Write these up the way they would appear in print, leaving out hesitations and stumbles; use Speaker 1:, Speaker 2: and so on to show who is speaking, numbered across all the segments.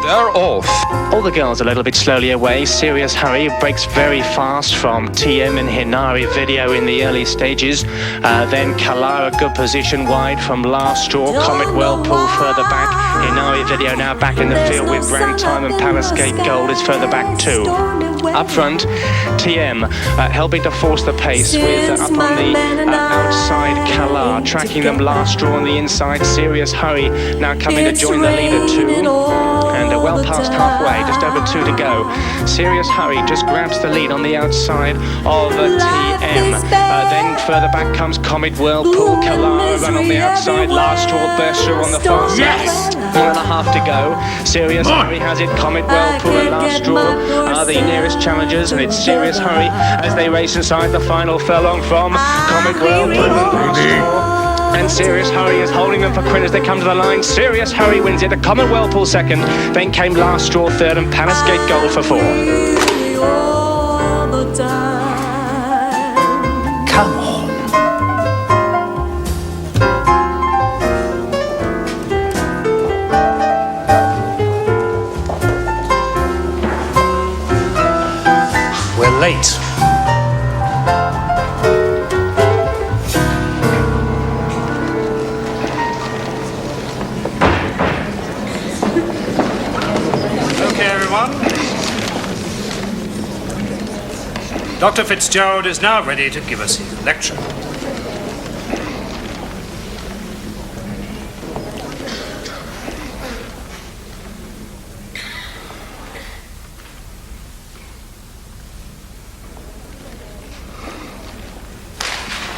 Speaker 1: They're off.
Speaker 2: All the girls a little bit slowly away. Serious Hurry breaks very fast from TM and Hinari Video in the early stages. Then Kalara, good position wide from Last Straw. Comet Whirlpool further back. Hinari Video now back in the field with Grand Time, and Palisade Gold is further back too. Up front, TM helping to force the pace with up on the outside Kalar, tracking them Last Straw on the inside. Serious Hurry now coming to join the leader too. And well past halfway, just over 2 to go. Serious Hurry just grabs the lead on the outside of TM. Then further back comes Comet Whirlpool, Kalara run on the outside, Last Straw, Bersher on the far side.
Speaker 3: Yes!
Speaker 2: 1.5 to go. Serious Hurry has it. Comet Whirlpool and Last Straw are the nearest challengers, and it's Serious Hurry as they race inside the final furlong from Comet Whirlpool and Last Straw. And Serious Hurry is holding them for Quinn as they come to the line. Serious Hurry wins it. A Comet Whirlpool second. Then came Last Straw third, and Palisade Gold for 4.
Speaker 1: Come on. We're late.
Speaker 3: Dr. Fitzgerald is now ready to give us his lecture.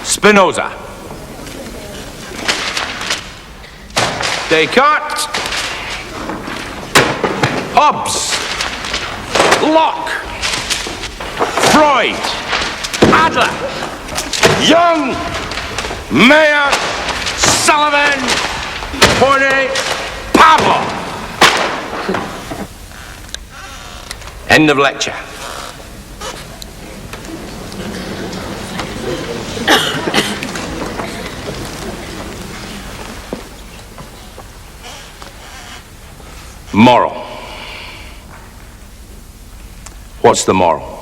Speaker 4: Spinoza. Descartes. Hobbes. Locke. Freud, Adler, Young, Mayer, Sullivan, Porte, Pablo. End of lecture. Moral. What's the moral?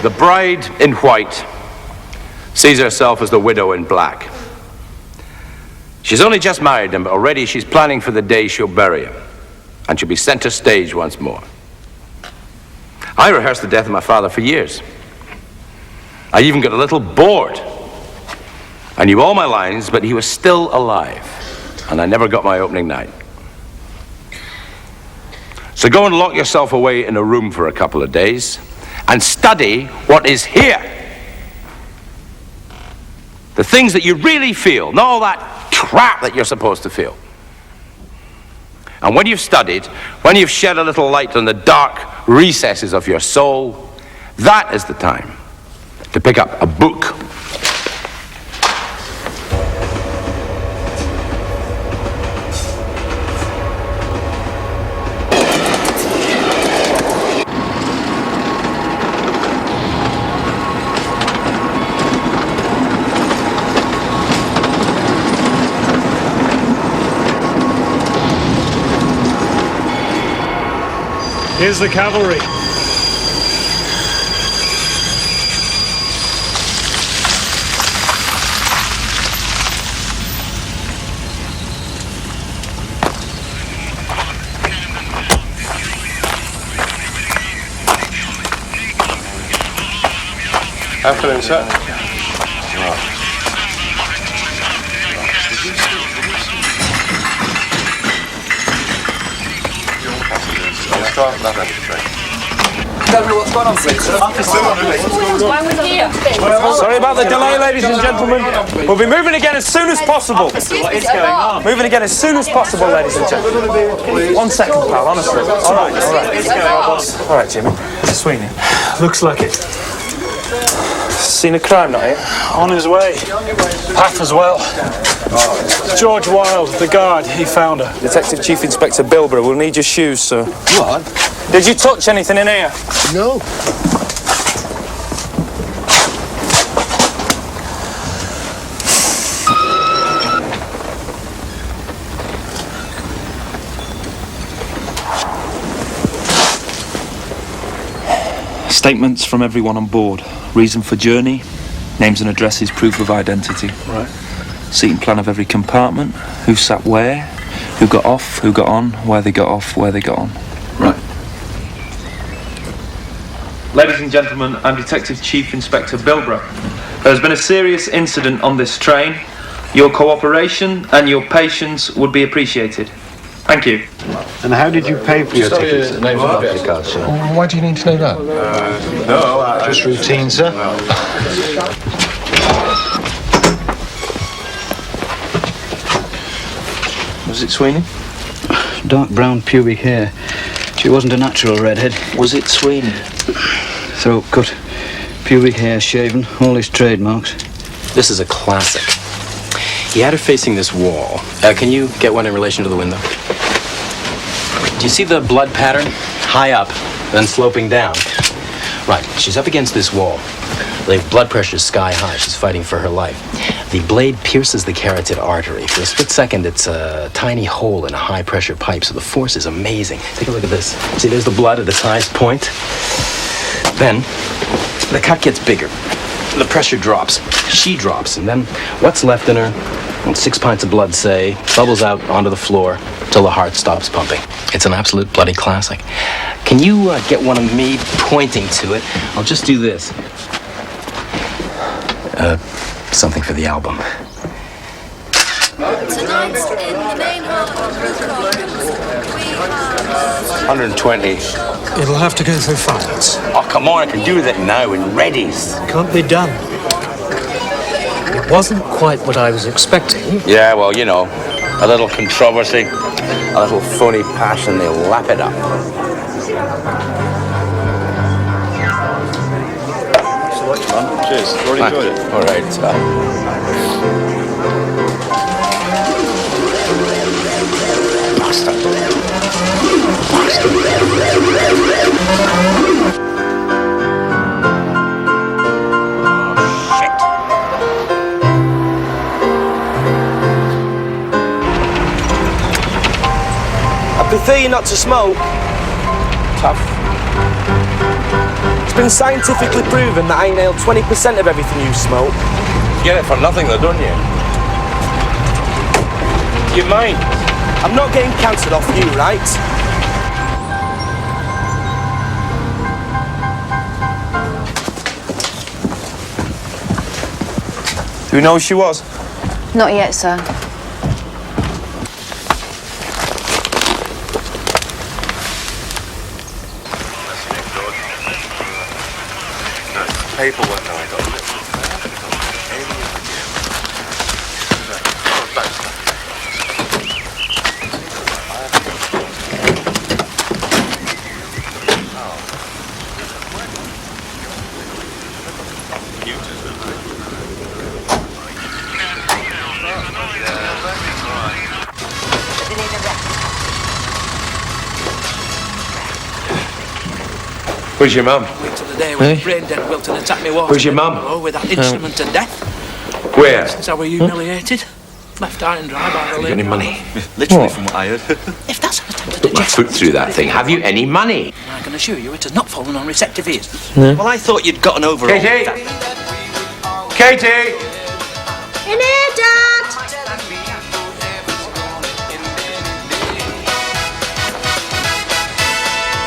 Speaker 4: The bride in white sees herself as the widow in black. She's only just married him, but already she's planning for the day she'll bury him, and she'll be center stage once more. I rehearsed the death of my father for years. I even got a little bored. I knew all my lines, but he was still alive, and I never got my opening night. So go and lock yourself away in a room for a couple of days and study what is here. The things that you really feel, not all that crap that you're supposed to feel. And when you've studied, when you've shed a little light on the dark recesses of your soul, that is the time to pick up a book.
Speaker 3: Here's the cavalry.
Speaker 5: Afternoon, sir.
Speaker 6: What's going on, please?
Speaker 7: Sorry about the delay, ladies and gentlemen. We'll be moving again as soon as possible.
Speaker 6: What is going on?
Speaker 7: Moving again as soon as possible, ladies and gentlemen. 1 second, pal, honestly. All right. All right, Jimmy. Mr. Sweeney.
Speaker 3: Looks like it.
Speaker 7: Seen a crime night?
Speaker 5: On his way. Path as well. George Wilde, the guard, he found her.
Speaker 7: Detective Chief Inspector Bilborough, we'll need your shoes, sir.
Speaker 6: What?
Speaker 7: Did you touch anything in here?
Speaker 1: No.
Speaker 8: Statements from everyone on board. Reason for journey, names and addresses, proof of identity.
Speaker 5: Right.
Speaker 8: Seating plan of every compartment, who sat where, who got off, who got on, where they got off, where they got on.
Speaker 6: Right.
Speaker 8: Ladies and gentlemen, I'm Detective Chief Inspector Bilborough. There has been a serious incident on this train. Your cooperation and your patience would be appreciated. Thank you.
Speaker 9: And how did you pay for your tickets?
Speaker 1: Why do you need to know that?
Speaker 9: Just routine, sir.
Speaker 8: Was it Sweeney?
Speaker 10: Dark brown pubic hair. She wasn't a natural redhead.
Speaker 8: Was it Sweeney?
Speaker 10: Throat cut, pubic hair shaven, all his trademarks.
Speaker 11: This is a classic. He had her facing this wall. Can you get one in relation to the window? Do you see the blood pattern? High up, then sloping down. Right, she's up against this wall. The blood pressure's sky high. She's fighting for her life. The blade pierces the carotid artery. For a split second, it's a tiny hole in a high-pressure pipe, so the force is amazing. Take a look at this. See, there's the blood at its highest point. Then, the cut gets bigger. The pressure drops. She drops, and then what's left in her? Well, 6 pints of blood, say, bubbles out onto the floor till the heart stops pumping. It's an absolute bloody classic. Can you get one of me pointing to it? I'll just do this. Something for the album.
Speaker 12: Tonight in the main hall of the Province, we have
Speaker 4: 120.
Speaker 1: It'll have to go through finance.
Speaker 4: Oh, come on, I can do that now in readies.
Speaker 1: Can't be done. It wasn't quite what I was expecting.
Speaker 4: Yeah, well, you know, a little controversy, a little phony passion, they'll lap it up.
Speaker 9: So much, man. Cheers. Really enjoyed it.
Speaker 4: All right. Bastard.
Speaker 7: I prefer you not to smoke. Tough. It's been scientifically proven that I inhale 20% of everything you smoke.
Speaker 4: You get it for nothing though, don't you? You mind?
Speaker 7: I'm not getting cancer off you, right?
Speaker 13: Who knows she was?
Speaker 12: Not yet, sir.
Speaker 9: Paperwork now, I got.
Speaker 4: Where's your mum?
Speaker 6: Wait till the day when brain dead Wilton attacked me water.
Speaker 4: Where's your mum?
Speaker 6: Oh, with that instrument to death.
Speaker 4: Where?
Speaker 6: Since I were humiliated. Left high and dry by the
Speaker 4: Have you
Speaker 6: lake.
Speaker 4: any money?
Speaker 9: Literally, from what I heard.
Speaker 6: If that's how to
Speaker 4: Put my foot through that thing. Have you any money?
Speaker 6: I can assure you it has not fallen on receptive ears. Well, I thought you'd gotten over all
Speaker 4: Katie!
Speaker 6: that.
Speaker 4: Katie!
Speaker 12: In here, Dad!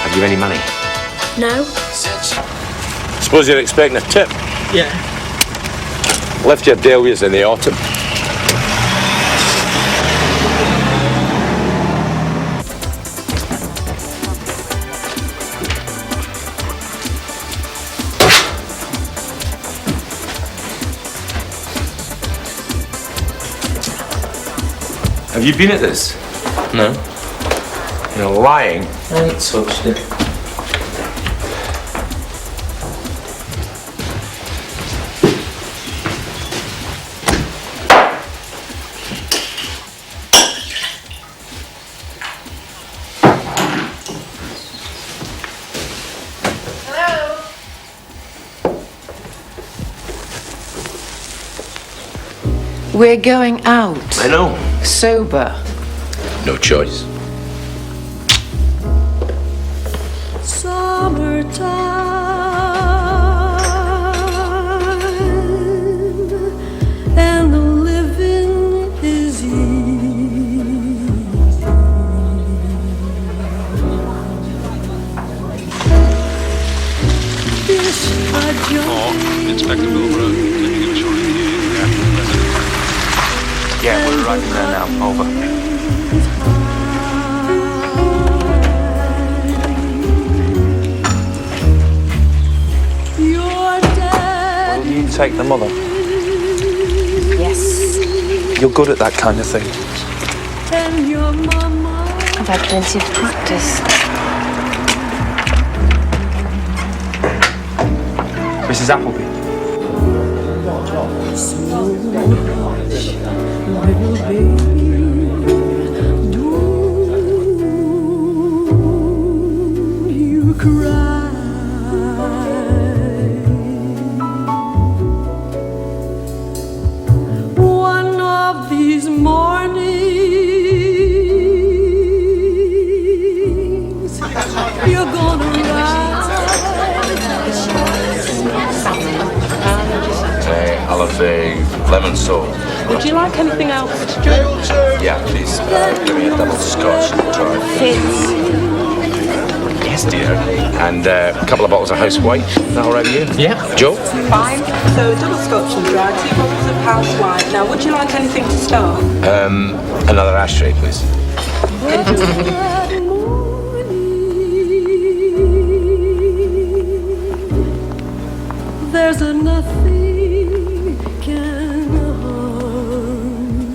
Speaker 4: Have you any money?
Speaker 12: No.
Speaker 4: Suppose you're expecting a tip.
Speaker 7: Yeah.
Speaker 4: Left your dahlias in the autumn. Have you been at this?
Speaker 8: No.
Speaker 4: You're lying.
Speaker 8: I ain't touched it.
Speaker 14: We're going out.
Speaker 4: I know.
Speaker 14: Sober.
Speaker 4: No choice.
Speaker 12: Summertime, and the living is
Speaker 9: Inspector Bilbrough, can you give us your review?
Speaker 4: Yeah, we're arriving there now. Over.
Speaker 13: Will you take the mother?
Speaker 14: Yes.
Speaker 13: You're good at that kind of thing.
Speaker 12: and your mama.
Speaker 14: I've had plenty of practice.
Speaker 13: Mrs. Appleby.
Speaker 12: Little baby, do you cry? One of these mornings, you're gonna
Speaker 4: I'll have a lemon soda.
Speaker 14: Would you like anything else to drink?
Speaker 4: Yeah, please. Give me a double scotch and try.
Speaker 14: Fizz.
Speaker 4: Yes, dear. And a couple of bottles of house white. Is that all right with you?
Speaker 14: Yeah.
Speaker 4: Joe?
Speaker 15: Fine. So a double scotch and dry, 2 bottles of house wine. Now, would you like anything to start?
Speaker 4: Another ashtray, please.
Speaker 12: There's a nothing can harm.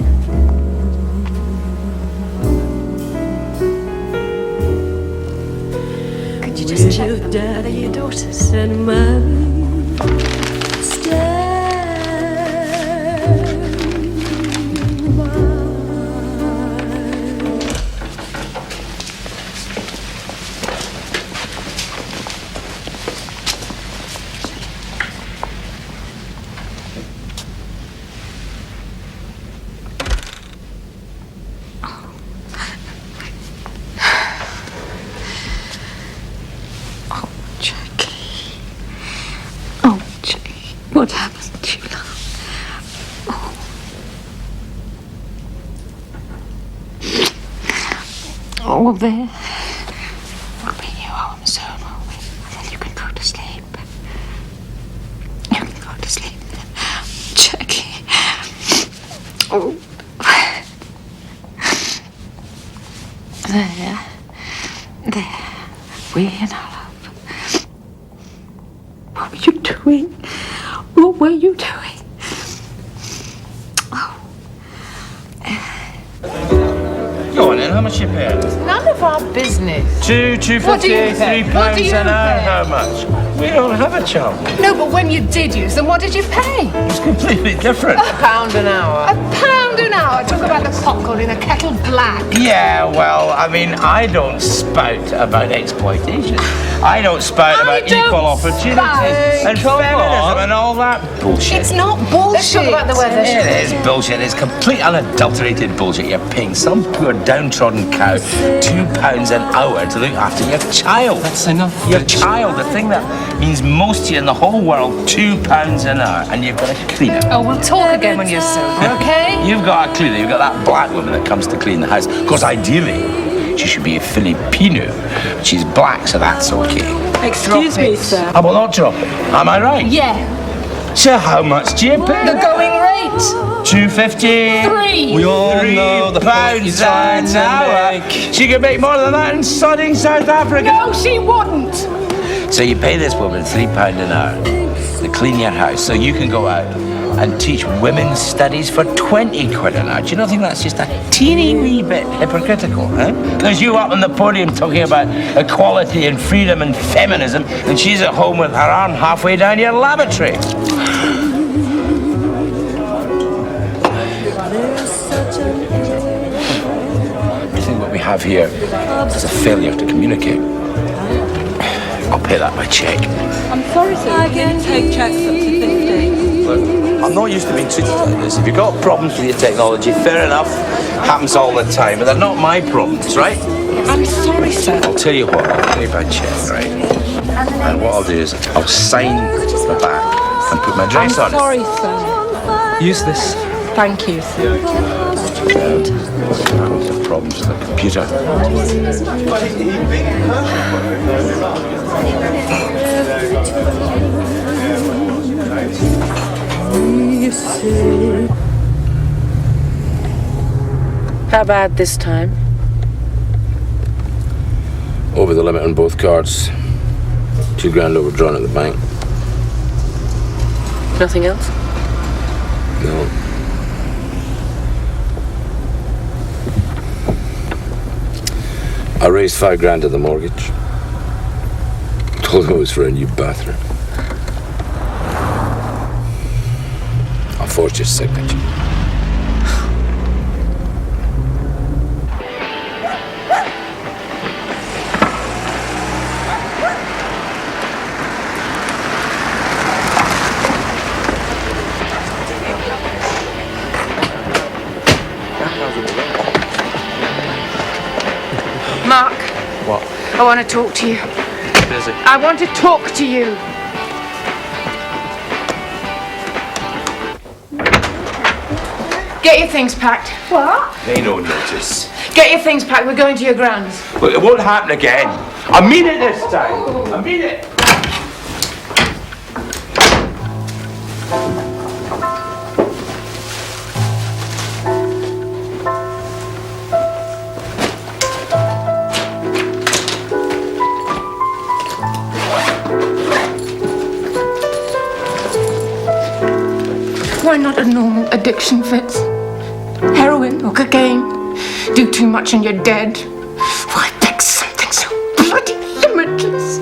Speaker 14: Could you just check them? Are they your daughters?
Speaker 12: And mommy stand by.
Speaker 14: Oh, Jackie, what happened to you, love? Oh, well, there. We'll bring you home soon, won't we? And then you can go to sleep. You can go to sleep then. Jackie. Oh. There. We in our love. What were you doing? What were you doing?
Speaker 4: Go on then, how much you paying?
Speaker 14: None of our business.
Speaker 4: £2.50,
Speaker 14: What do you pay?
Speaker 4: £3
Speaker 14: What do you
Speaker 4: an hour.
Speaker 14: pay?
Speaker 4: How much? We don't have a chum.
Speaker 14: No, but when you did use them, what did you pay?
Speaker 4: It's completely different.
Speaker 14: £1 an hour. £1 an hour? Talk about the popcorn in a kettle black.
Speaker 4: Yeah, well, I mean, I don't spout about exploitation. I don't spout about equal opportunities and feminism and all that bullshit.
Speaker 14: It's not bullshit. Let's talk about the weather.
Speaker 4: It is bullshit. It's complete unadulterated bullshit. You're paying some poor downtrodden cow £2 an hour to look after your child.
Speaker 11: That's enough.
Speaker 4: Your child, the thing that means most to you in the whole world, £2 an hour, and you've got a cleaner.
Speaker 14: Oh, we'll talk again when you're sober, okay?
Speaker 4: You've got a cleaner. You've got that black woman that comes to clean the house. Of course, ideally, she should be a Filipino. She's black, so that's okay.
Speaker 15: Excuse me, sir.
Speaker 4: How about not drop it? Am I right?
Speaker 14: Yeah.
Speaker 4: So how much do you pay?
Speaker 14: The going rate.
Speaker 4: £2.50.
Speaker 14: Three.
Speaker 13: We all know the point you're trying
Speaker 4: an
Speaker 13: to
Speaker 4: hour.
Speaker 13: make.
Speaker 4: She could make more than that in sodding South Africa.
Speaker 14: No, she wouldn't.
Speaker 4: So you pay this woman £3 an hour to clean your house, so you can go out and teach women's studies for 20 quid an hour. Do you not think that's just a teeny wee bit hypocritical, huh? There's you up on the podium talking about equality and freedom and feminism, and she's at home with her arm halfway down your lavatory. I think what we have here is a failure to communicate. I'll pay that by cheque.
Speaker 15: I'm sorry, sir. I can take checks up to 50.
Speaker 4: Look, I'm not used to being treated like this. If you've got problems with your technology, fair enough. Happens all the time, but they're not my problems, right?
Speaker 15: I'm sorry, sir.
Speaker 4: I'll tell you what, I'll pay by check, right? And what I'll do is I'll sign the back and put my address on it.
Speaker 15: I'm sorry, sir.
Speaker 1: Use this.
Speaker 15: Thank you, sir.
Speaker 4: Problems with the computer.
Speaker 15: How bad this time?
Speaker 4: Over the limit on both cards. $2,000 overdrawn at the bank.
Speaker 15: Nothing else?
Speaker 4: No. I raised $5,000 of the mortgage. Told him it was for a new bathroom. I'll forge your signature.
Speaker 14: Mark.
Speaker 1: What?
Speaker 14: I want to talk to you.
Speaker 1: Busy.
Speaker 14: I want to talk to you. Get your things packed. What?
Speaker 4: Pay no notice.
Speaker 14: Get your things packed. We're going to your grand's.
Speaker 4: Look, it won't happen again. I mean it this time. I mean it.
Speaker 14: Why not a normal addiction, Fitz? Heroin or cocaine? Do too much and you're dead. Why pick something so bloody limitless?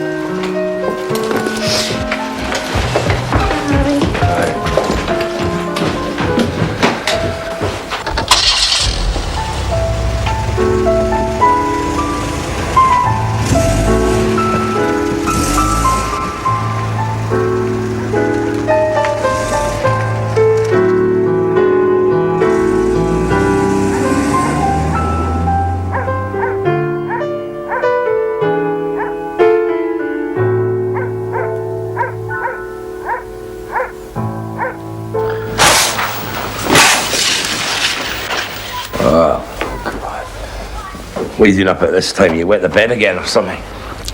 Speaker 4: What are you doing up at this time? You wet the bed again or something?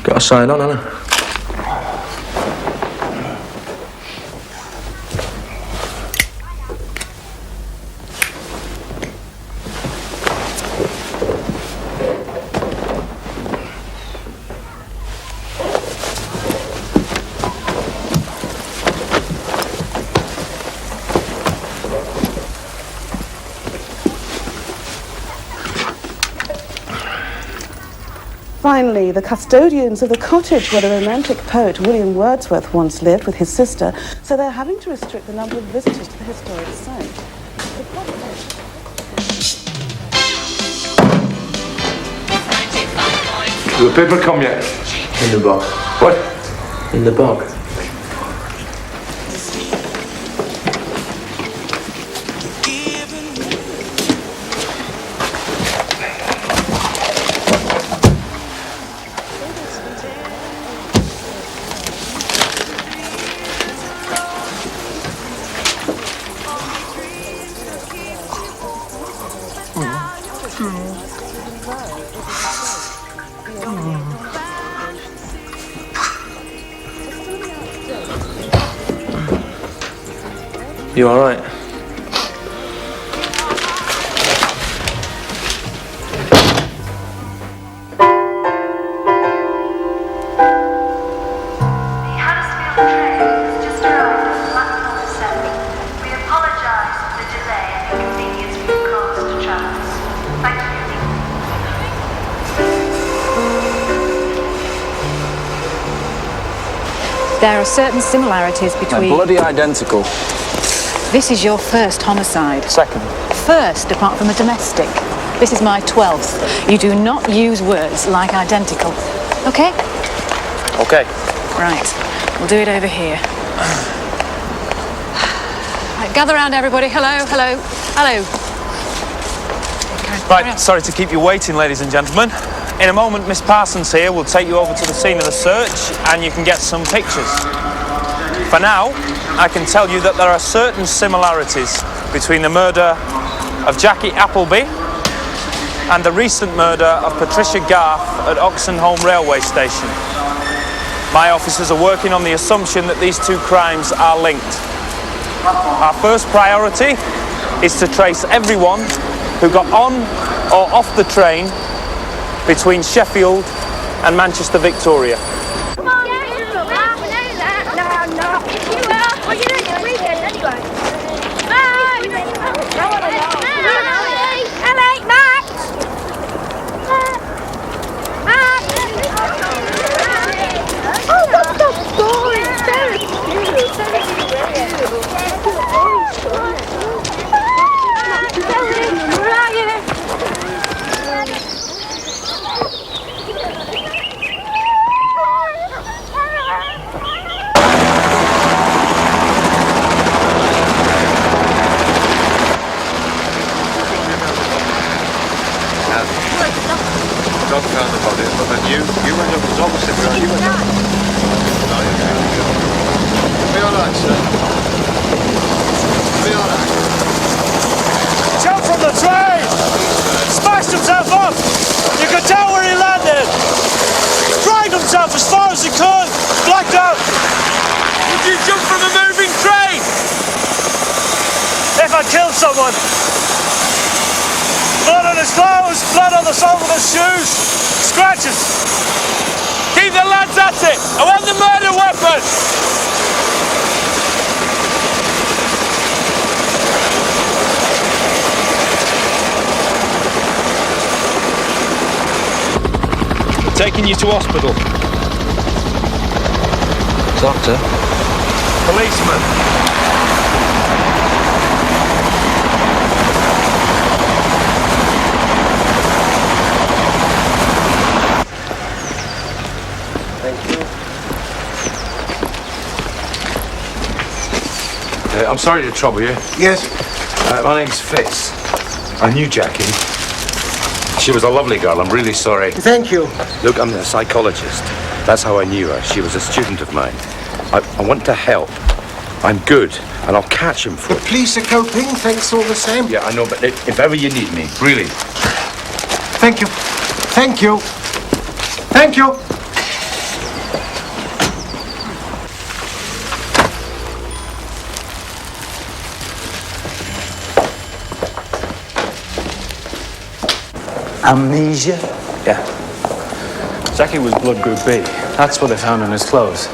Speaker 1: Got a sign on, haven't I?
Speaker 16: Finally, the custodians of the cottage where the romantic poet William Wordsworth once lived with his sister, so they're having to restrict the number of visitors to the historic site.
Speaker 4: Did the paper come yet?
Speaker 1: In the bog.
Speaker 4: What?
Speaker 1: In the bog. You all right?
Speaker 17: There are certain similarities between...
Speaker 13: They're bloody identical.
Speaker 17: This is your first homicide.
Speaker 13: Second.
Speaker 17: First, apart from a domestic. This is my 12th. You do not use words like identical. Okay?
Speaker 13: Okay.
Speaker 17: Right. We'll do it over here. Right, gather round, everybody. Hello, hello, hello.
Speaker 13: Right, sorry to keep you waiting, ladies and gentlemen. In a moment, Miss Parsons here will take you over to the scene of the search and you can get some pictures. For now, I can tell you that there are certain similarities between the murder of Jackie Appleby and the recent murder of Patricia Garth at Oxenholme Railway Station. My officers are working on the assumption that these two crimes are linked. Our first priority is to trace everyone who got on or off the train between Sheffield and Manchester Victoria.
Speaker 12: Come on, I know that. No, I'm not. You will. Well, you don't this weekend anyway. Bye. Hello, Max. Max. Oh, that's so cool. It's very cute. Where are you?
Speaker 9: Dog found the body, but then you went up to Thomas and you went up. No, be alright, sir. Be alright.
Speaker 5: Jumped from the train! Smashed himself up! You could tell where he landed! Dragged himself as far as he could! Blacked out!
Speaker 7: Did you jump from a moving train?
Speaker 5: If I killed someone! Blood on his clothes, blood on the sole of his shoes, scratches.
Speaker 7: Keep the lads at it! I want the murder weapon!
Speaker 13: Taking you to hospital.
Speaker 10: Doctor?
Speaker 13: Policeman.
Speaker 4: I'm sorry to trouble you.
Speaker 18: Yes?
Speaker 4: My name's Fitz. I knew Jackie. She was a lovely girl. I'm really sorry.
Speaker 18: Thank you.
Speaker 4: Look, I'm a psychologist. That's how I knew her. She was a student of mine. I want to help. I'm good, and I'll catch him for
Speaker 18: The police are coping, thanks all the same.
Speaker 4: Yeah, I know, but if ever you need me, really.
Speaker 18: Thank you. Thank you. Thank you.
Speaker 10: Amnesia?
Speaker 5: Yeah. Jackie was blood group B. That's what they found in his clothes.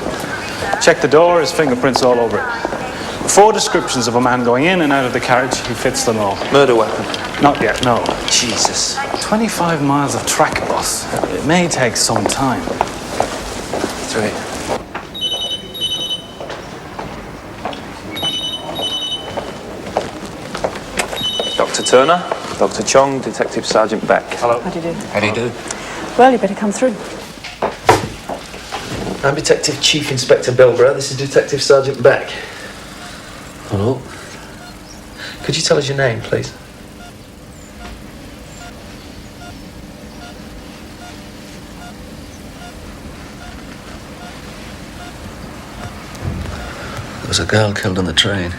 Speaker 5: Check the door, his fingerprints all over it. 4 descriptions of a man going in and out of the carriage. He fits them all.
Speaker 13: Murder weapon?
Speaker 5: Not yet, no. Jesus. 25 miles of track bus. It may take some time.
Speaker 13: That's right. Dr. Turner, Dr. Chong, Detective Sergeant Beck.
Speaker 5: Hello.
Speaker 17: How do you do?
Speaker 13: How do you do?
Speaker 17: Well, you better come through.
Speaker 13: I'm Detective Chief Inspector Bilborough. This is Detective Sergeant Beck. Hello. Could you tell us your name, please?
Speaker 10: There was a girl killed on the train.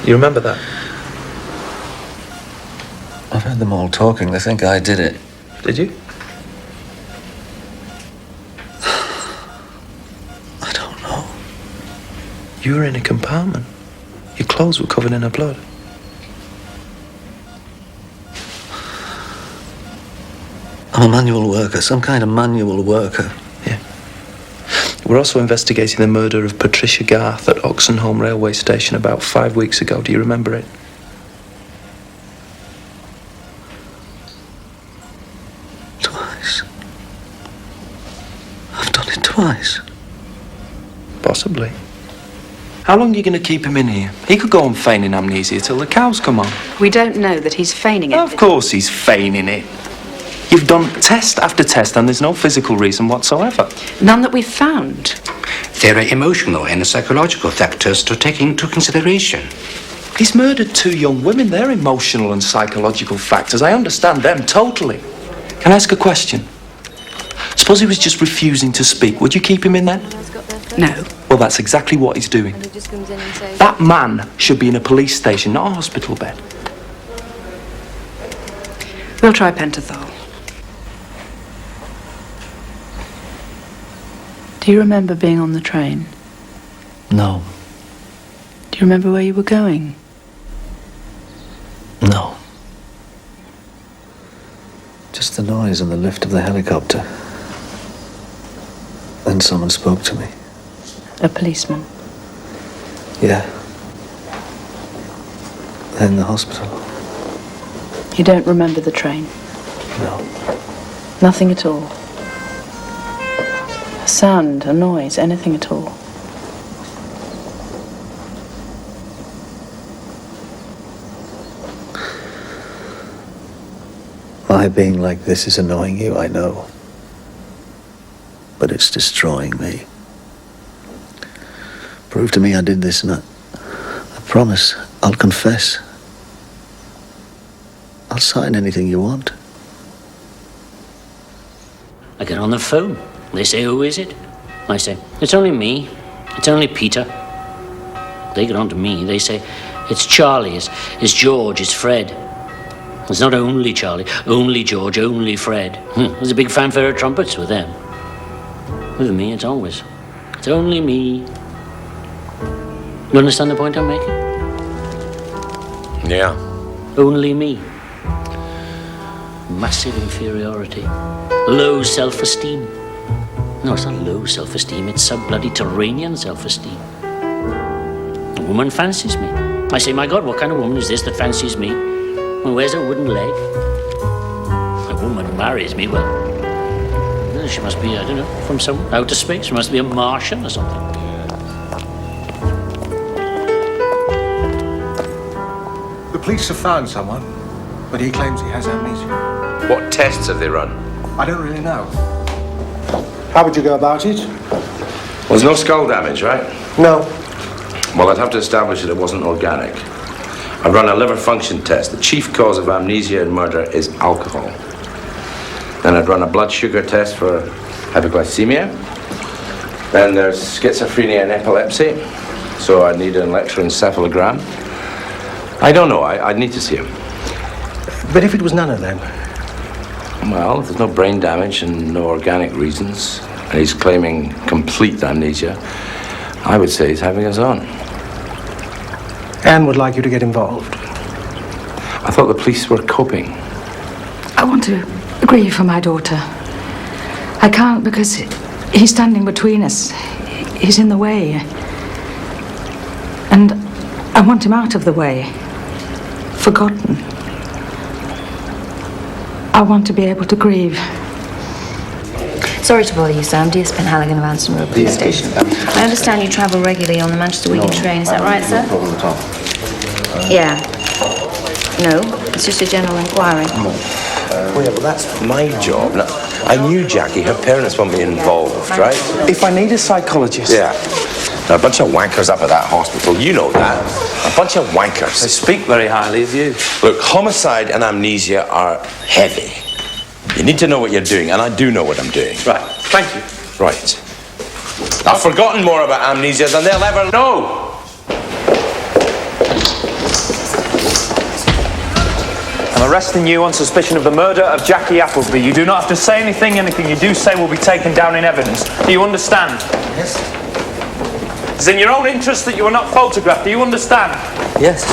Speaker 13: You remember that?
Speaker 10: I've heard them all talking. They think I did it.
Speaker 13: Did you?
Speaker 10: I don't know.
Speaker 13: You were in a compartment. Your clothes were covered in her blood.
Speaker 10: I'm a manual worker, some kind of manual worker.
Speaker 13: Yeah. We're also investigating the murder of Patricia Garth at Oxenholme Railway Station about 5 weeks ago. Do you remember it?
Speaker 10: Twice. I've done it twice.
Speaker 13: Possibly. How long are you going to keep him in here? He could go on feigning amnesia till the cows come on.
Speaker 17: We don't know that he's feigning it.
Speaker 13: Of course he's feigning it. You've done test after test and there's no physical reason whatsoever.
Speaker 17: None that we've found.
Speaker 19: There are emotional and psychological factors to take into consideration. He's murdered 2 young women. They're emotional and psychological factors. I understand them totally. Can I ask a question? Suppose he was just refusing to speak. Would you keep him in then?
Speaker 15: No.
Speaker 19: Well, that's exactly what he's doing. That man should be in a police station, not a hospital bed.
Speaker 15: We'll try pentothal. Do you remember being on the train?
Speaker 1: No.
Speaker 15: Do you remember where you were going?
Speaker 1: No. Just the noise and the lift of the helicopter. Then someone spoke to me.
Speaker 15: A policeman.
Speaker 1: Yeah. Then the hospital.
Speaker 15: You don't remember the train?
Speaker 1: No.
Speaker 15: Nothing at all? A sound, a noise, anything at all?
Speaker 1: My being like this is annoying you, I know. But it's destroying me. Prove to me I did this and I promise I'll confess. I'll sign anything you want.
Speaker 20: I get on the phone. They say, who is it? I say, it's only me. It's only Peter. They get on to me. They say, it's Charlie, it's George, it's Fred. It's not only Charlie, only George, only Fred. There's a big fanfare of trumpets with them. With me, it's always, it's only me. You understand the point I'm making?
Speaker 4: Yeah.
Speaker 20: Only me. Massive inferiority. Low self-esteem. No, it's not low self-esteem, it's bloody Turanian self-esteem. A woman fancies me. I say, my God, what kind of woman is this that fancies me? Well, where's her wooden leg? A woman marries me, well, she must be, I don't know, from some outer space. She must be a Martian or something.
Speaker 18: The police have found someone, but he claims he has amnesia.
Speaker 4: What tests have they run?
Speaker 18: I don't really know. How would you go about it?
Speaker 4: There's no skull damage, right?
Speaker 18: No.
Speaker 4: Well, I'd have to establish that it wasn't organic. I've run a liver function test. The chief cause of amnesia and murder is alcohol. Then I'd run a blood sugar test for hypoglycemia. Then there's schizophrenia and epilepsy. So I'd need an electroencephalogram. I don't know. I'd need to see him.
Speaker 18: But if it was none of them?
Speaker 4: Well, if there's no brain damage and no organic reasons, and he's claiming complete amnesia, I would say he's having his own.
Speaker 18: Anne would like you to get involved.
Speaker 4: I thought the police were coping.
Speaker 14: I want to grieve for my daughter. I can't because he's standing between us. He's in the way. And I want him out of the way. Forgotten. I want to be able to grieve.
Speaker 21: Sorry to bother you, sir. I'm DS Penhaligon of Anston Road Police Station. I understand you travel regularly on the Manchester Wigan train. Is that right, sir?
Speaker 4: No problem at all.
Speaker 21: Yeah. No, it's just a general inquiry.
Speaker 4: Well, yeah, but that's my job. Now, I knew Jackie. Her parents want me involved, right?
Speaker 19: If I need a psychologist.
Speaker 4: Yeah. There are a bunch of wankers up at that hospital. You know that. A bunch of wankers.
Speaker 19: They speak very highly of you.
Speaker 4: Look, homicide and amnesia are heavy. You need to know what you're doing, and I do know what I'm doing.
Speaker 19: Right. Thank you.
Speaker 4: Right. I've forgotten more about amnesia than they'll ever know.
Speaker 13: I'm arresting you on suspicion of the murder of Jackie Appleby. You do not have to say anything. Anything you do say will be taken down in evidence. Do you understand?
Speaker 18: Yes.
Speaker 13: It's in your own interest that you are not photographed. Do you understand?
Speaker 19: Yes.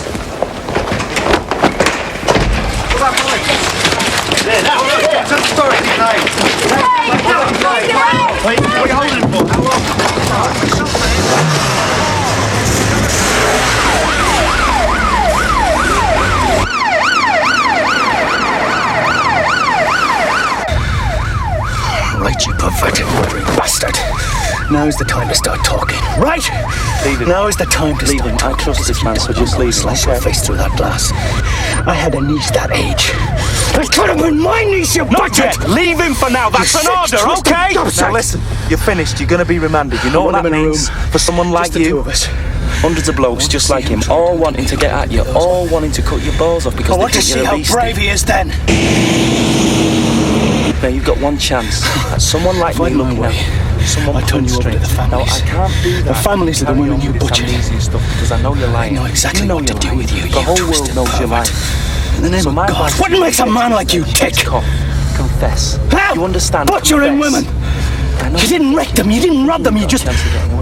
Speaker 18: There, now, what's the story, What are you holding for?
Speaker 1: Right, you perverted murdering bastard. Now's the time to start talking, right?
Speaker 19: Leave him.
Speaker 1: Now is the time to
Speaker 19: leave
Speaker 1: start
Speaker 19: him. I trust this man, so just leave him.
Speaker 1: Slice your face through that glass. I had a niece that age. It could have been my niece, you bastard!
Speaker 13: Leave him for now. That's an order, okay? Now listen, you're finished. You're going to be remanded. You know what that means? For someone like
Speaker 1: Just the two
Speaker 13: you.
Speaker 1: of us.
Speaker 19: Hundreds of blokes just like him, all wanting to get at you, all wanting to cut your balls off because
Speaker 1: I
Speaker 19: they
Speaker 1: want to
Speaker 19: think
Speaker 1: see
Speaker 19: you're a
Speaker 1: how
Speaker 19: beastie.
Speaker 1: brave he is then.
Speaker 19: Now you've got one chance. At someone like me looking at you, someone
Speaker 1: I turn you over to the
Speaker 19: Now
Speaker 1: families.
Speaker 19: I can't do that.
Speaker 1: The families of the women you butchered.
Speaker 19: Because I know you're lying.
Speaker 1: I know exactly
Speaker 19: you know
Speaker 1: what to
Speaker 19: you're
Speaker 1: do
Speaker 19: lying.
Speaker 1: with you,
Speaker 19: The
Speaker 1: you
Speaker 19: whole world
Speaker 1: twisted
Speaker 19: knows you're lying.
Speaker 1: pervert. In the name
Speaker 19: So
Speaker 1: of
Speaker 19: my
Speaker 1: God,
Speaker 19: advice
Speaker 1: what
Speaker 19: is
Speaker 1: makes a man like you tick?
Speaker 19: Confess.
Speaker 1: How?
Speaker 19: You understand?
Speaker 1: Butchering women. You didn't wreck them, you didn't rob them, you just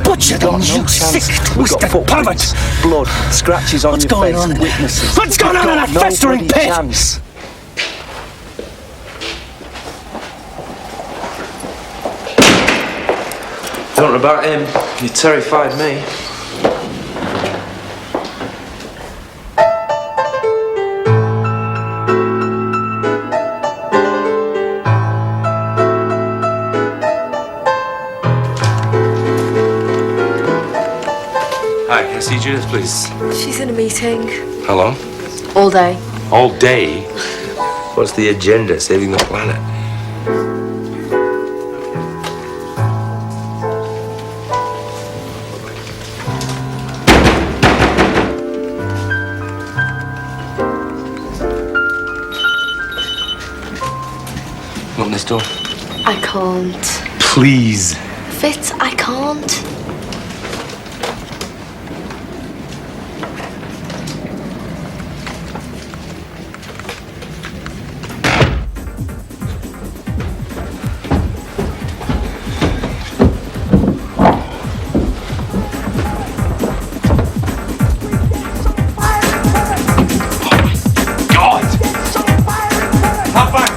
Speaker 1: butchered them, you sick, twisted pervert.
Speaker 19: Blood, scratches on
Speaker 1: What's
Speaker 19: your
Speaker 1: going
Speaker 19: face,
Speaker 1: on there?
Speaker 19: witnesses.
Speaker 1: What's going on in that
Speaker 19: You've got no
Speaker 1: festering
Speaker 19: bloody
Speaker 1: pit?
Speaker 19: chance.
Speaker 8: Don't know about him. You terrified me.
Speaker 4: Hi, can I see Judith, please?
Speaker 21: She's in a meeting.
Speaker 4: How long?
Speaker 21: All day.
Speaker 4: All day? What's the agenda? Saving the planet? Open this door.
Speaker 21: I can't.
Speaker 4: Please.
Speaker 21: Fitz, I can't.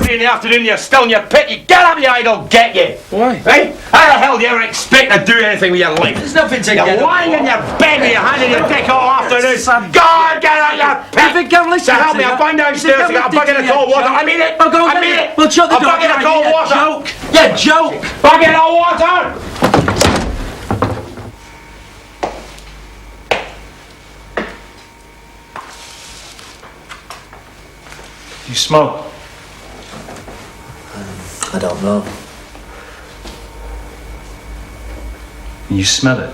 Speaker 4: In the afternoon, you're still in your pit. You get up, you idle, get you. Why? Hey, how the hell do you ever expect to do anything with your life? There's nothing to You're lying in your bed with your hand in your dick all afternoon. Go on, get out your pit. So help me, I'm going downstairs to get a bucket of cold water. I mean it. I mean it.
Speaker 7: Well, shut the door.
Speaker 4: A bucket of cold water.
Speaker 7: Joke. Yeah, joke.
Speaker 4: Bucket of water.
Speaker 5: You smoke?
Speaker 10: I don't know.
Speaker 5: You smell it?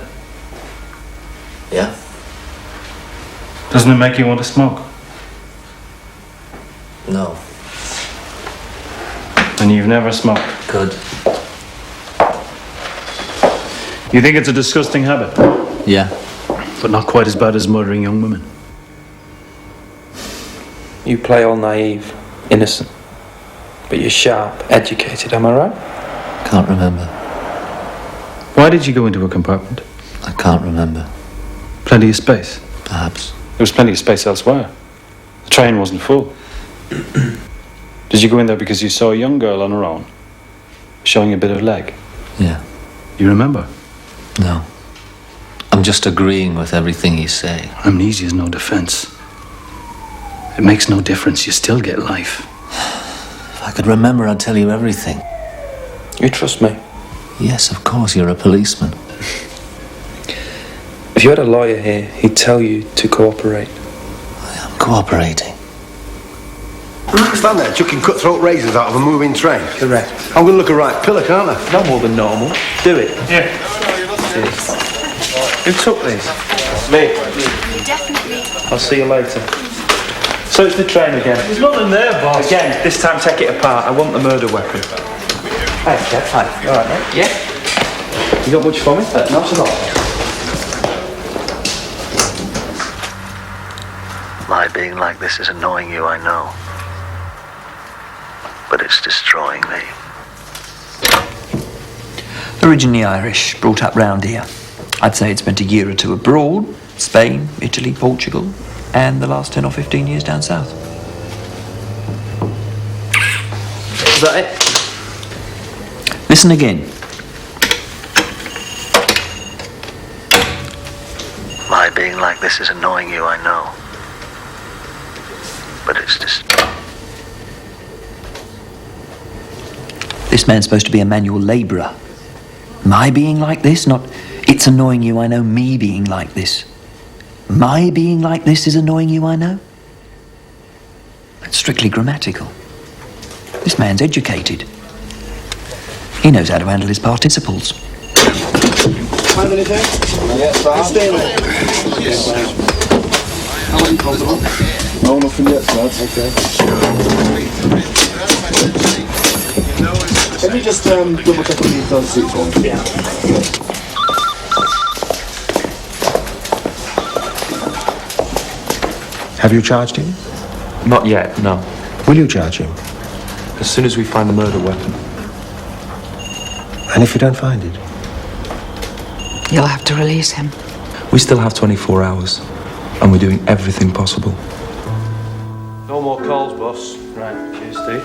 Speaker 10: Yeah?
Speaker 5: Doesn't it make you want to smoke?
Speaker 10: No.
Speaker 5: And you've never smoked?
Speaker 10: Good.
Speaker 5: You think it's a disgusting habit?
Speaker 10: Yeah.
Speaker 5: But not quite as bad as murdering young women.
Speaker 8: You play all naive, innocent. But you're sharp, educated, am I right?
Speaker 10: Can't remember.
Speaker 5: Why did you go into a compartment?
Speaker 10: I can't remember.
Speaker 5: Plenty of space?
Speaker 10: Perhaps.
Speaker 5: There was plenty of space elsewhere. The train wasn't full. Did you go in there because you saw a young girl on her own, showing a bit of leg?
Speaker 10: Yeah.
Speaker 5: You remember?
Speaker 10: No. I'm just agreeing with everything you say.
Speaker 5: Amnesia's no defense. It makes no difference. You still get life.
Speaker 10: If I could remember, I'd tell you everything.
Speaker 8: You trust me?
Speaker 10: Yes, of course. You're a policeman.
Speaker 8: If you had a lawyer here, he'd tell you to cooperate.
Speaker 10: I'm cooperating.
Speaker 18: Stand there chucking cutthroat razors out of a moving train.
Speaker 8: Correct.
Speaker 18: I'm going to look a right pillar, can't I?
Speaker 8: No more than normal. Do it.
Speaker 5: Yeah.
Speaker 8: Who took these?
Speaker 5: Me.
Speaker 21: Definitely.
Speaker 8: I'll see you later.
Speaker 5: Search the train again. There's nothing there, boss.
Speaker 8: Again, this time take it apart. I want the murder weapon.
Speaker 6: Hi, Jeff. Hi. You alright, mate?
Speaker 8: Yeah? You got much for me?
Speaker 6: Not a lot.
Speaker 10: My being like this is annoying you, I know. But it's destroying me.
Speaker 6: Originally Irish, brought up round here. I'd say I'd spent a year or two abroad, Spain, Italy, Portugal, and the last 10 or 15 years down south.
Speaker 8: Is that it?
Speaker 6: Listen again.
Speaker 10: My being like this is annoying you, I know. But it's
Speaker 6: This man's supposed to be a manual labourer. My being like this, not it's annoying you, I know, me being like this. My being like this is annoying you, I know. That's strictly grammatical. This man's educated. He knows how to handle his participles.
Speaker 2: Find anything? Yes, sir. Stay there. Yes. How are you comfortable? No, nothing yet, sir. Okay. Can you just double check on these seats for me? Yeah.
Speaker 19: Have you charged him? Not yet, no. Will you charge him? As soon as we find the murder weapon. And if you don't find it?
Speaker 14: You'll have to release him.
Speaker 19: We still have 24 hours, and we're doing everything possible.
Speaker 8: No more calls, boss. Right, cheers, Steve.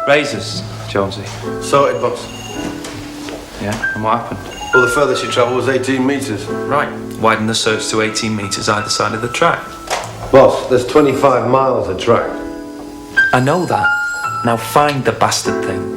Speaker 8: Razors, Jonesy.
Speaker 9: Sorted, boss.
Speaker 8: Yeah, and what happened?
Speaker 9: Well, the furthest you travelled was 18 metres.
Speaker 8: Right, widen the search to 18 metres either side of the track.
Speaker 9: Boss, there's 25 miles of track.
Speaker 19: I know that. Now find the bastard thing.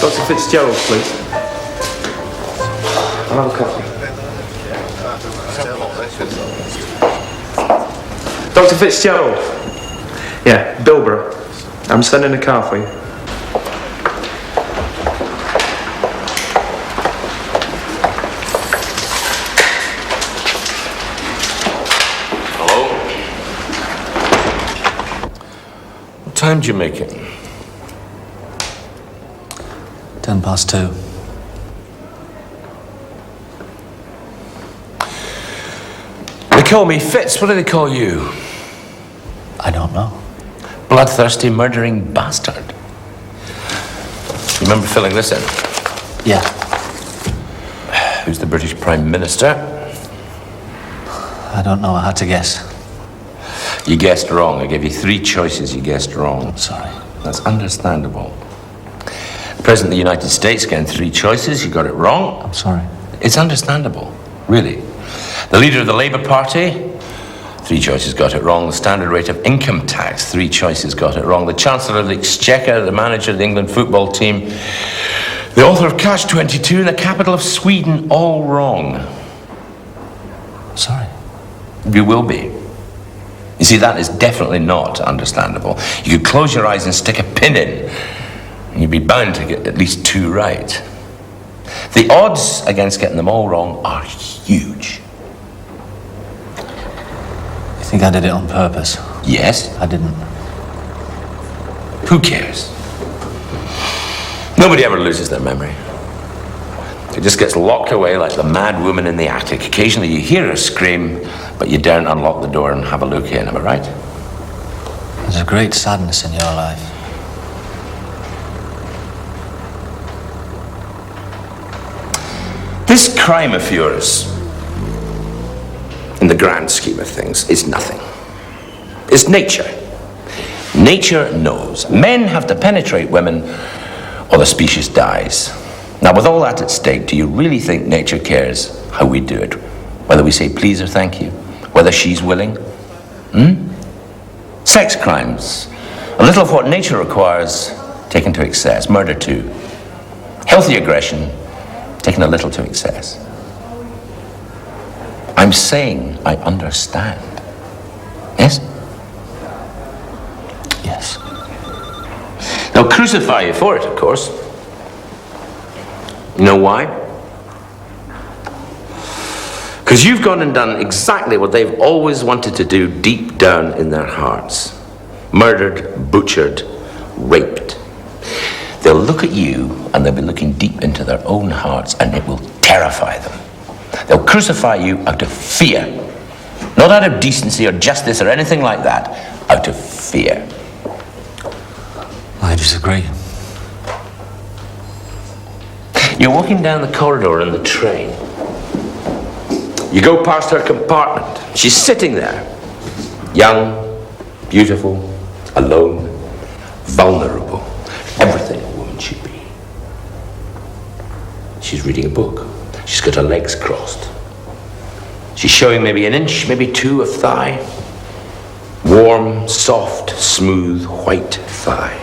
Speaker 8: Dr. Fitzgerald, please. I'll have a coffee. Dr. Fitzgerald. Yeah, Bilborough. I'm sending a car for you.
Speaker 4: Hello? What time do you make it?
Speaker 6: 2:10.
Speaker 4: They call me Fitz. What do they call you?
Speaker 6: I don't know.
Speaker 4: Bloodthirsty, murdering bastard. You remember filling this in?
Speaker 6: Yeah.
Speaker 4: Who's the British Prime Minister?
Speaker 6: I don't know. I had to guess.
Speaker 4: You guessed wrong. I gave you 3 choices. You guessed wrong.
Speaker 6: I'm sorry.
Speaker 4: That's understandable. President of the United States getting 3 choices. You got it wrong.
Speaker 6: I'm sorry.
Speaker 4: It's understandable, really. The leader of the Labour Party, 3 choices, got it wrong. The standard rate of income tax, 3 choices, got it wrong. The Chancellor of the Exchequer, the manager of the England football team, the author of Catch-22, and the capital of Sweden, all wrong.
Speaker 6: Sorry.
Speaker 4: You will be. You see, that is definitely not understandable. You could close your eyes and stick a pin in, and you'd be bound to get at least 2 right. The odds against getting them all wrong are huge.
Speaker 6: You think I did it on purpose?
Speaker 4: Yes.
Speaker 6: I didn't.
Speaker 4: Who cares? Nobody ever loses their memory. It just gets locked away like the mad woman in the attic. Occasionally you hear her scream, but you daren't unlock the door and have a look in. Am I right?
Speaker 6: There's a great sadness in your life.
Speaker 4: This crime of yours, in the grand scheme of things, is nothing. It's nature. Nature knows. Men have to penetrate women or the species dies. Now, with all that at stake, do you really think nature cares how we do it? Whether we say please or thank you? Whether she's willing? Sex crimes. A little of what nature requires, taken to excess. Murder too. Healthy aggression, taken a little to excess. I'm saying I understand. Yes?
Speaker 6: Yes.
Speaker 4: They'll crucify you for it, of course. You know why? Because you've gone and done exactly what they've always wanted to do deep down in their hearts. Murdered, butchered, raped. They'll look at you and they'll be looking deep into their own hearts and it will terrify them. They'll crucify you out of fear. Not out of decency or justice or anything like that. Out of fear.
Speaker 6: I disagree.
Speaker 4: You're walking down the corridor in the train. You go past her compartment. She's sitting there. Young, beautiful, alone, vulnerable. Everything a woman should be. She's reading a book. She's got her legs crossed. She's showing maybe an inch, maybe 2 of thigh. Warm, soft, smooth, white thigh.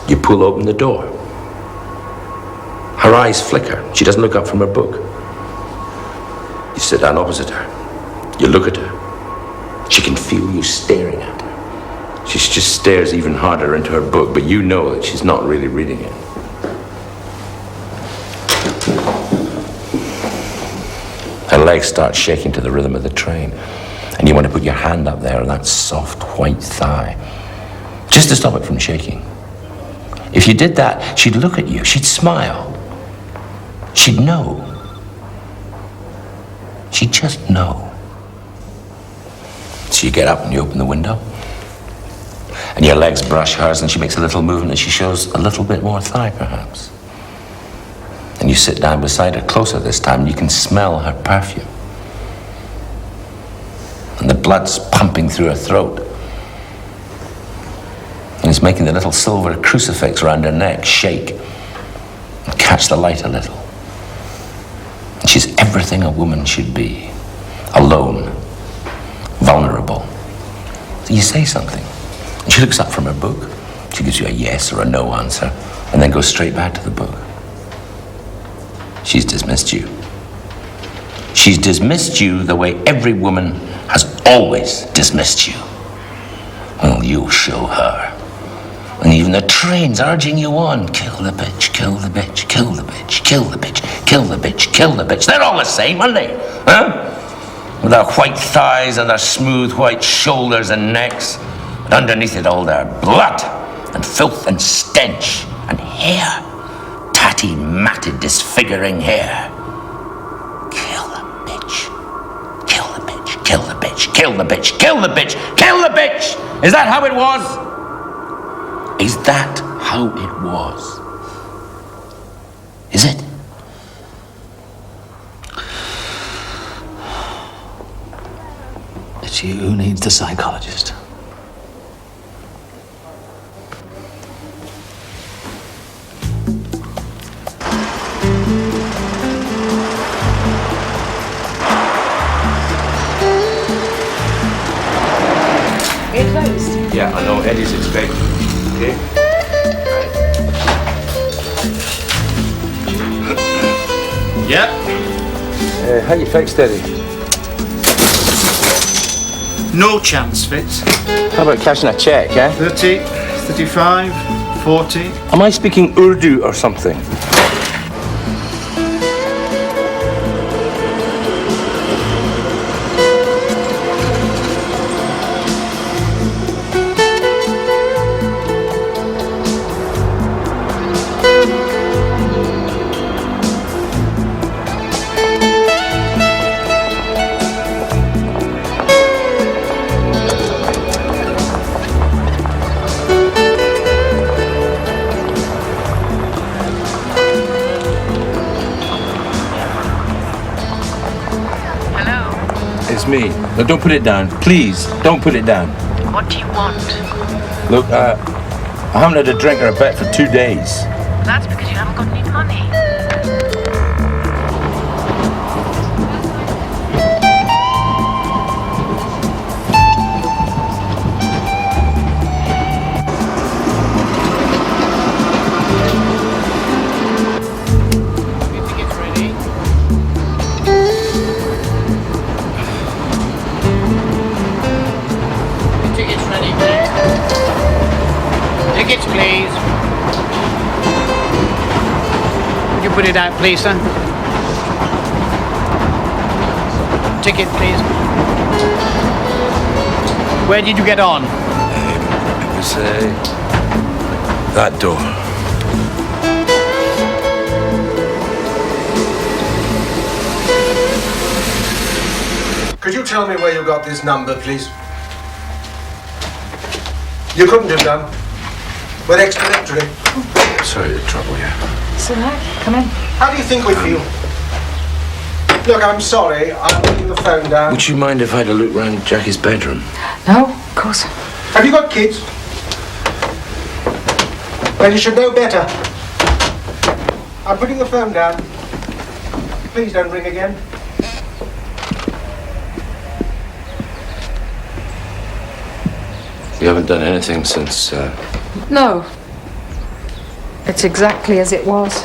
Speaker 4: You pull open the door. Her eyes flicker. She doesn't look up from her book. You sit down opposite her. You look at her. She can feel you staring at her. She just stares even harder into her book, but you know that she's not really reading it. Her legs start shaking to the rhythm of the train, and you want to put your hand up there on that soft white thigh, just to stop it from shaking. If you did that, she'd look at you, she'd smile. She'd know. She'd just know. So you get up and you open the window, and your legs brush hers, and she makes a little movement, and she shows a little bit more thigh, perhaps. And you sit down beside her, closer this time, and you can smell her perfume. And the blood's pumping through her throat. And it's making the little silver crucifix around her neck shake and catch the light a little. And she's everything a woman should be. Alone. Vulnerable. So you say something. And she looks up from her book. She gives you a yes or a no answer, and then goes straight back to the book. She's dismissed you. She's dismissed you the way every woman has always dismissed you. Well, you'll show her. And even the train's urging you on. Kill the bitch, kill the bitch, kill the bitch, kill the bitch, kill the bitch, kill the bitch. They're all the same, aren't they? Huh? With their white thighs and their smooth white shoulders and necks. But underneath it all, their blood and filth and stench and hair. Tatty, matted, disfiguring hair. Kill the bitch. Kill the bitch. Kill the bitch. Kill the bitch. Kill the bitch. Kill the bitch! Is that how it was? Is that how it was? Is it?
Speaker 6: It's you who needs the psychologist.
Speaker 16: We're closed.
Speaker 4: Yeah, I know Eddie's expecting. Okay? Yeah. How you fixed, Eddie?
Speaker 18: No chance, Fitz.
Speaker 4: How about cashing a check, eh?
Speaker 18: 30, 35, 40.
Speaker 4: Am I speaking Urdu or something? It's me. No, don't put it down. Please, don't put it down.
Speaker 3: What do you want?
Speaker 4: Look, I haven't had a drink or a bet for 2 days.
Speaker 3: That's because you haven't got any money.
Speaker 22: Tickets, please. Would you put it out, please, sir? Ticket, please. Where did you get on?
Speaker 4: It was, that door.
Speaker 18: Could you tell me where you got this number, please? You couldn't have done. We're explanatory.
Speaker 4: Sorry to trouble you.
Speaker 17: Sit down. Come in.
Speaker 18: How do you think we feel? Look, I'm sorry. I'm putting the phone down.
Speaker 4: Would you mind if I had a look round Jackie's bedroom?
Speaker 17: No, of course.
Speaker 18: Have you got kids? Well, you should know better. I'm putting the phone down. Please don't ring again.
Speaker 4: You haven't done anything since,
Speaker 17: No.
Speaker 21: It's exactly as it was.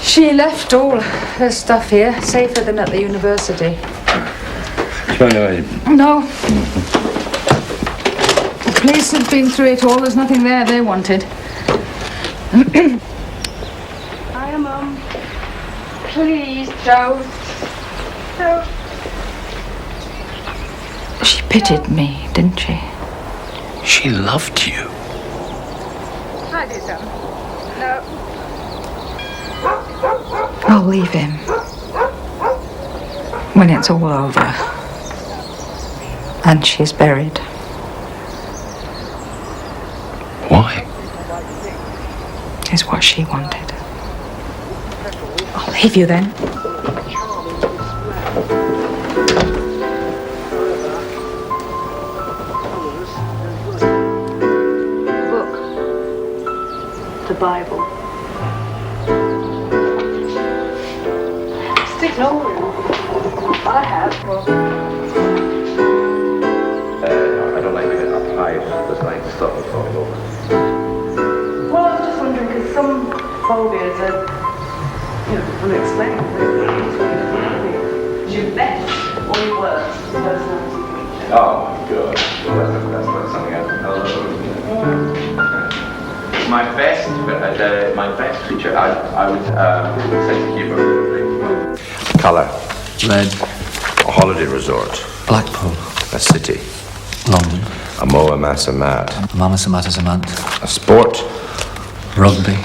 Speaker 21: She left all her stuff here, safer than at the university. No. The police have been through it all. There's nothing there they wanted.
Speaker 14: Hiya, Mum. Please, Joe. Joe.
Speaker 21: She pitied me, didn't she?
Speaker 4: She loved you.
Speaker 14: Hi, dear son. No.
Speaker 21: I'll leave him when it's all over and she's buried.
Speaker 4: Why?
Speaker 21: Is what she wanted. I'll leave you then.
Speaker 14: Book. The Bible. Stick no. I have.
Speaker 4: I don't like it up high. There's like stuff that's falling over.
Speaker 16: Well, I was just wondering, because some phobias are, unexplained. You bet or you were personality feature.
Speaker 4: Oh my god. That's something else. My best feature, I would sense of humor. Colour.
Speaker 6: Red.
Speaker 4: A holiday resort.
Speaker 6: Blackpool.
Speaker 4: A city.
Speaker 6: London.
Speaker 4: A Moa Masamat.
Speaker 6: Mama Samatasamant.
Speaker 4: A sport.
Speaker 6: Rugby.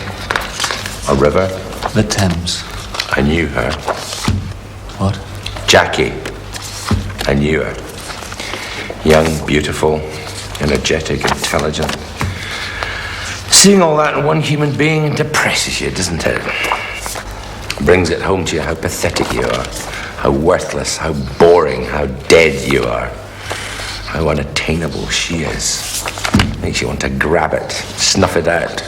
Speaker 4: A river.
Speaker 6: The Thames.
Speaker 4: I knew her.
Speaker 6: What?
Speaker 4: Jackie. I knew her. Young, beautiful, energetic, intelligent. Seeing all that in one human being depresses you, doesn't it? Brings it home to you how pathetic you are, how worthless, how boring, how dead you are, how unattainable she is. Makes you want to grab it, snuff it out,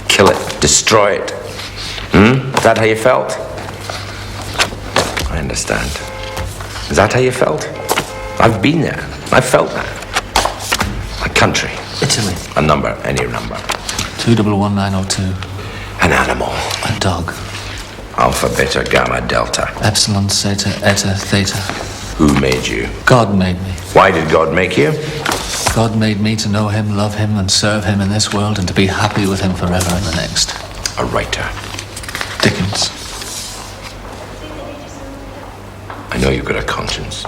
Speaker 4: kill it, destroy it. Is that how you felt? I understand. Is that how you felt? I've been there. I've felt that. A country.
Speaker 6: Italy.
Speaker 4: A number, any number.
Speaker 6: 211902.
Speaker 4: An animal.
Speaker 6: A dog.
Speaker 4: Alpha, beta, gamma, delta.
Speaker 6: Epsilon, zeta, eta, theta.
Speaker 4: Who made you?
Speaker 6: God made me.
Speaker 4: Why did God make you?
Speaker 6: God made me to know him, love him, and serve him in this world and to be happy with him forever in the next.
Speaker 4: A writer.
Speaker 6: Dickens.
Speaker 4: I know you've got a conscience.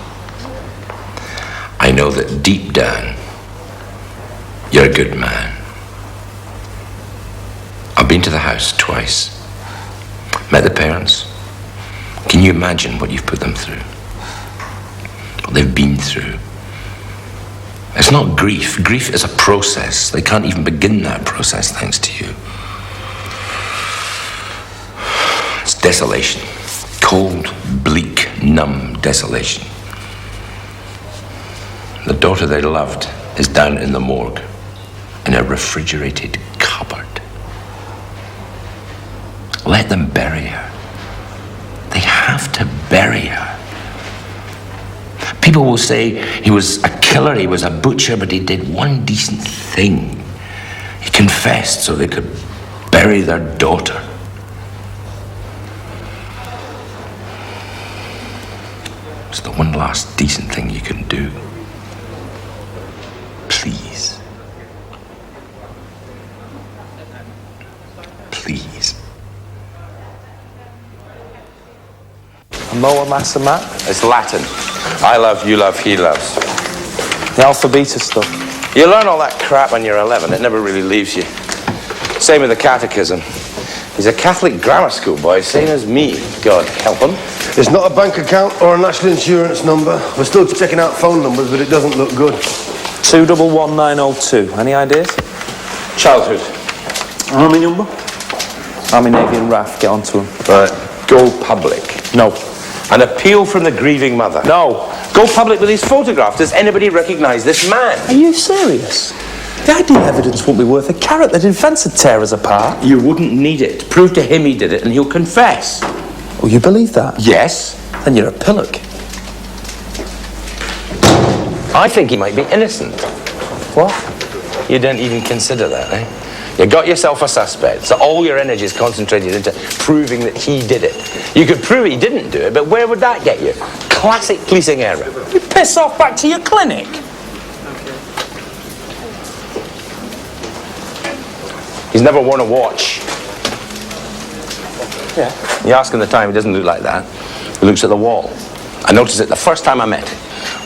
Speaker 4: I know that deep down, you're a good man. I've been to the house twice. Met the parents. Can you imagine what you've put them through? What they've been through? It's not grief. Grief is a process. They can't even begin that process thanks to you. It's desolation. Cold, bleak, numb desolation. The daughter they loved is down in the morgue in a refrigerated cupboard. Let them bury her. They have to bury her. People will say he was a killer, he was a butcher, but he did one decent thing. He confessed so they could bury their daughter. It's the one last decent thing you can do. Please. Please.
Speaker 8: Moa Masamat?
Speaker 4: It's Latin. I love, you love, he loves.
Speaker 8: The alpha beta stuff.
Speaker 4: You learn all that crap when you're 11. It never really leaves you. Same with the catechism. He's a Catholic grammar school boy, same as me. God help him.
Speaker 2: It's not a bank account or a national insurance number. We're still checking out phone numbers, but it doesn't look good.
Speaker 8: 211902. Any ideas?
Speaker 4: Childhood.
Speaker 8: Army number? Army, Navy and RAF. Get onto him.
Speaker 4: Right. Go public.
Speaker 8: No.
Speaker 4: An appeal from the grieving mother.
Speaker 8: No.
Speaker 4: Go public with his photograph. Does anybody recognise this man?
Speaker 8: Are you serious? The ID evidence won't be worth a carrot. The defence would tear us apart.
Speaker 4: You wouldn't need it. Prove to him he did it and he'll confess.
Speaker 8: Oh, you believe that?
Speaker 4: Yes.
Speaker 8: Then you're a pillock.
Speaker 4: I think he might be innocent. What? You didn't even consider that, eh? You got yourself a suspect, so all your energy is concentrated into proving that he did it. You could prove he didn't do it, but where would that get you? Classic policing error.
Speaker 13: You piss off back to your clinic.
Speaker 4: He's never worn a watch.
Speaker 13: Yeah.
Speaker 4: You ask him the time, he doesn't look like that. He looks at the wall. I noticed it the first time I met him.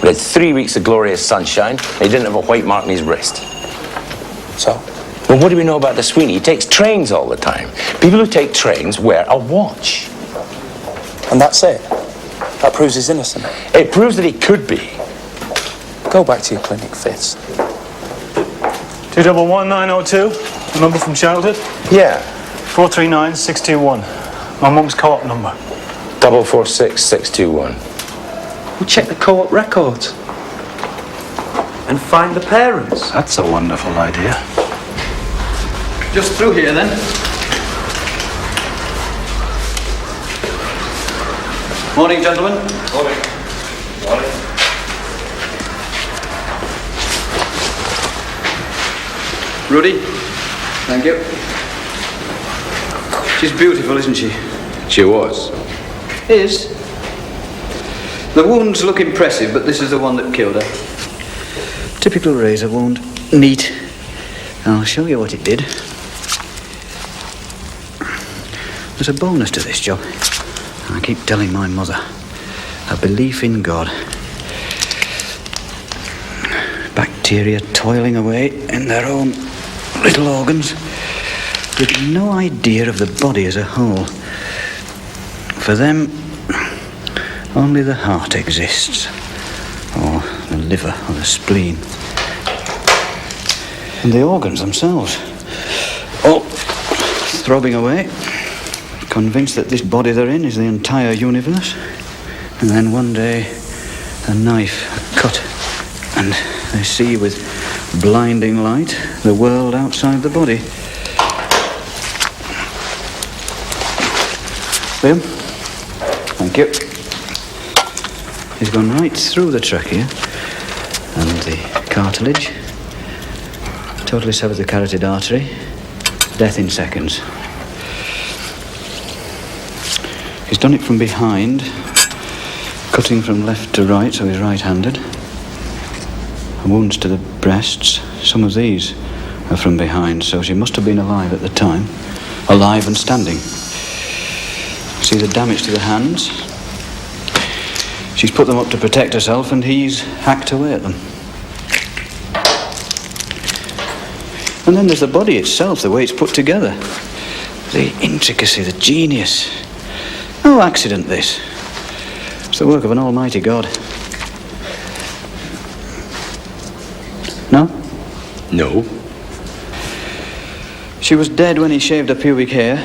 Speaker 4: We had 3 weeks of glorious sunshine, and he didn't have a white mark on his wrist.
Speaker 13: So?
Speaker 4: Well, what do we know about the Sweeney? He takes trains all the time. People who take trains wear a watch.
Speaker 13: And that's it? That proves he's innocent?
Speaker 4: It proves that he could be.
Speaker 13: Go back to your clinic, Fitz.
Speaker 5: 211902, a number from childhood?
Speaker 4: Yeah.
Speaker 5: 439621. My mum's co-op number.
Speaker 4: 446621.
Speaker 19: We'll check the co-op records. And find the parents.
Speaker 5: That's a wonderful idea.
Speaker 10: Just through here, then. Morning, gentlemen.
Speaker 9: Morning. Morning.
Speaker 10: Rudy. Thank you. She's beautiful, isn't she?
Speaker 4: She was.
Speaker 10: Is. The wounds look impressive, but this is the one that killed her. Typical razor wound. Neat. I'll show you what it did. There's a bonus to this job. I keep telling my mother. A belief in God. Bacteria toiling away in their own little organs, with no idea of the body as a whole. For them, only the heart exists, or the liver, or the spleen. And the organs themselves, all throbbing away, convinced that this body they're in is the entire universe. And then one day, a knife, a cut, and they see with blinding light the world outside the body. Liam? Thank you. He's gone right through the trachea and the cartilage. Totally severed the carotid artery. Death in seconds. He's done it from behind, cutting from left to right, so he's right-handed. Wounds to the breasts. Some of these are from behind, so she must have been alive at the time. Alive and standing. See the damage to the hands? She's put them up to protect herself, and he's hacked away at them. And then there's the body itself, the way it's put together. The intricacy, the genius. No accident, this. It's the work of an almighty God. No?
Speaker 4: No.
Speaker 10: She was dead when he shaved her pubic hair.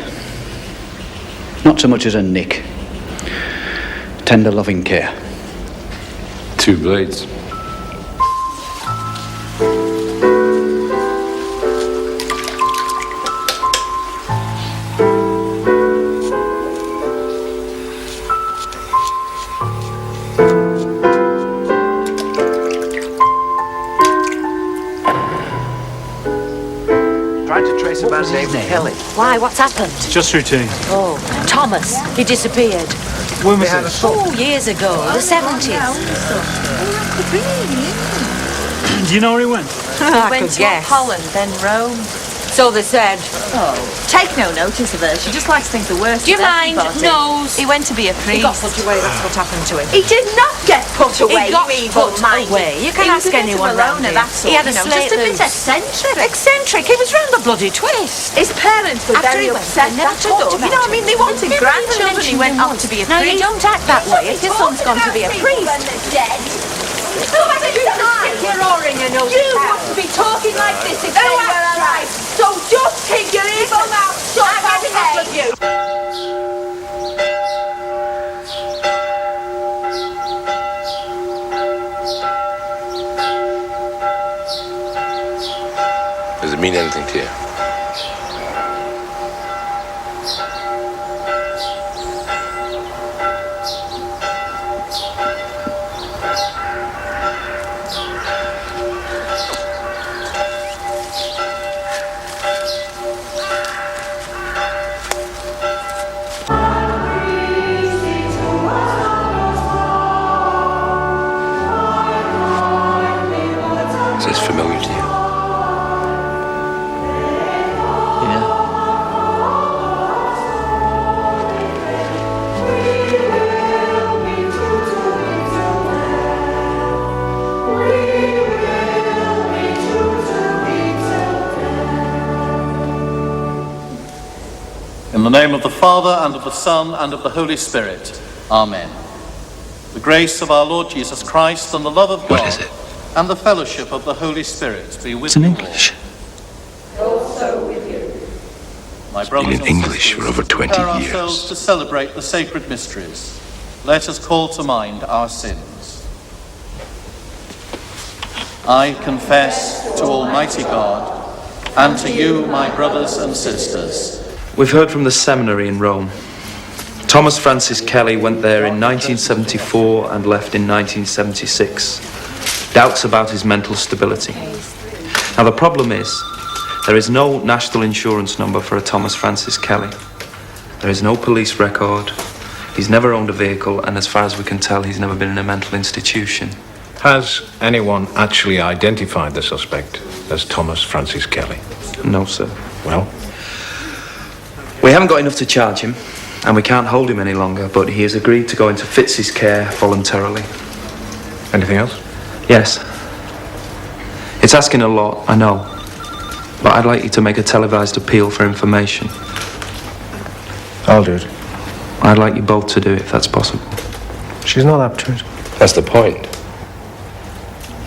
Speaker 10: Not so much as a nick. Tender, loving care.
Speaker 4: 2 blades.
Speaker 11: Kelly. Why? What's happened?
Speaker 5: Just routine.
Speaker 11: Oh, Thomas. He disappeared.
Speaker 5: When was this?
Speaker 11: Oh, years ago. The 70s.
Speaker 5: Do you know where he went?
Speaker 11: I went to Holland, then Rome. So they said.
Speaker 12: Oh, take no notice of her. She just likes to think the worst.
Speaker 11: Do you
Speaker 12: of
Speaker 11: mind?
Speaker 12: everybody.
Speaker 11: Nose. He went to be a priest.
Speaker 12: He got put away. That's what happened to him. He did not get put away.
Speaker 11: He got
Speaker 12: you evil
Speaker 11: put
Speaker 12: mind.
Speaker 11: away. You can ask anyone round here.
Speaker 12: He had a
Speaker 11: slate
Speaker 12: just a bit
Speaker 11: loose.
Speaker 12: eccentric.
Speaker 11: Eccentric. He was round the bloody twist.
Speaker 12: His parents were
Speaker 11: After
Speaker 12: very
Speaker 11: he went,
Speaker 12: upset.
Speaker 11: they never
Speaker 12: That's
Speaker 11: talked
Speaker 12: all.
Speaker 11: about
Speaker 12: You know what I mean? They wanted
Speaker 11: Never
Speaker 12: grandchildren.
Speaker 11: mentioned
Speaker 12: He went
Speaker 11: him
Speaker 12: off to be a
Speaker 11: Now,
Speaker 12: priest.
Speaker 11: you don't act that way. If your son's gone to be a priest.
Speaker 12: You're roaring your nose. You wouldn't be talking like this if they were alive. So just keep your evil mouth shut. I've had enough of you.
Speaker 4: Does it mean anything to you?
Speaker 15: In the name of the Father, and of the Son, and of the Holy Spirit. Amen. The grace of our Lord Jesus Christ, and the love of God, and the fellowship of the Holy Spirit be with you all.
Speaker 4: English.
Speaker 15: Also with you. My brothers
Speaker 4: Been in
Speaker 15: and
Speaker 4: English
Speaker 15: sisters,
Speaker 4: for over 20
Speaker 15: prepare
Speaker 4: years.
Speaker 15: ourselves to celebrate the sacred mysteries. Let us call to mind our sins. I confess to Almighty God, and to you, my brothers and sisters.
Speaker 8: We've heard from the seminary in Rome. Thomas Francis Kelly went there in 1974 and left in 1976. Doubts about his mental stability. Now the problem is, there is no national insurance number for a Thomas Francis Kelly. There is no police record. He's never owned a vehicle, and as far as we can tell, he's never been in a mental institution.
Speaker 9: Has anyone actually identified the suspect as Thomas Francis Kelly?
Speaker 8: No, sir.
Speaker 9: Well?
Speaker 8: We haven't got enough to charge him, and we can't hold him any longer, but he has agreed to go into Fitz's care voluntarily.
Speaker 9: Anything else?
Speaker 8: Yes. It's asking a lot, I know. But I'd like you to make a televised appeal for information.
Speaker 9: I'll do it.
Speaker 8: I'd like you both to do it, if that's possible.
Speaker 9: She's not up to it.
Speaker 4: That's the point,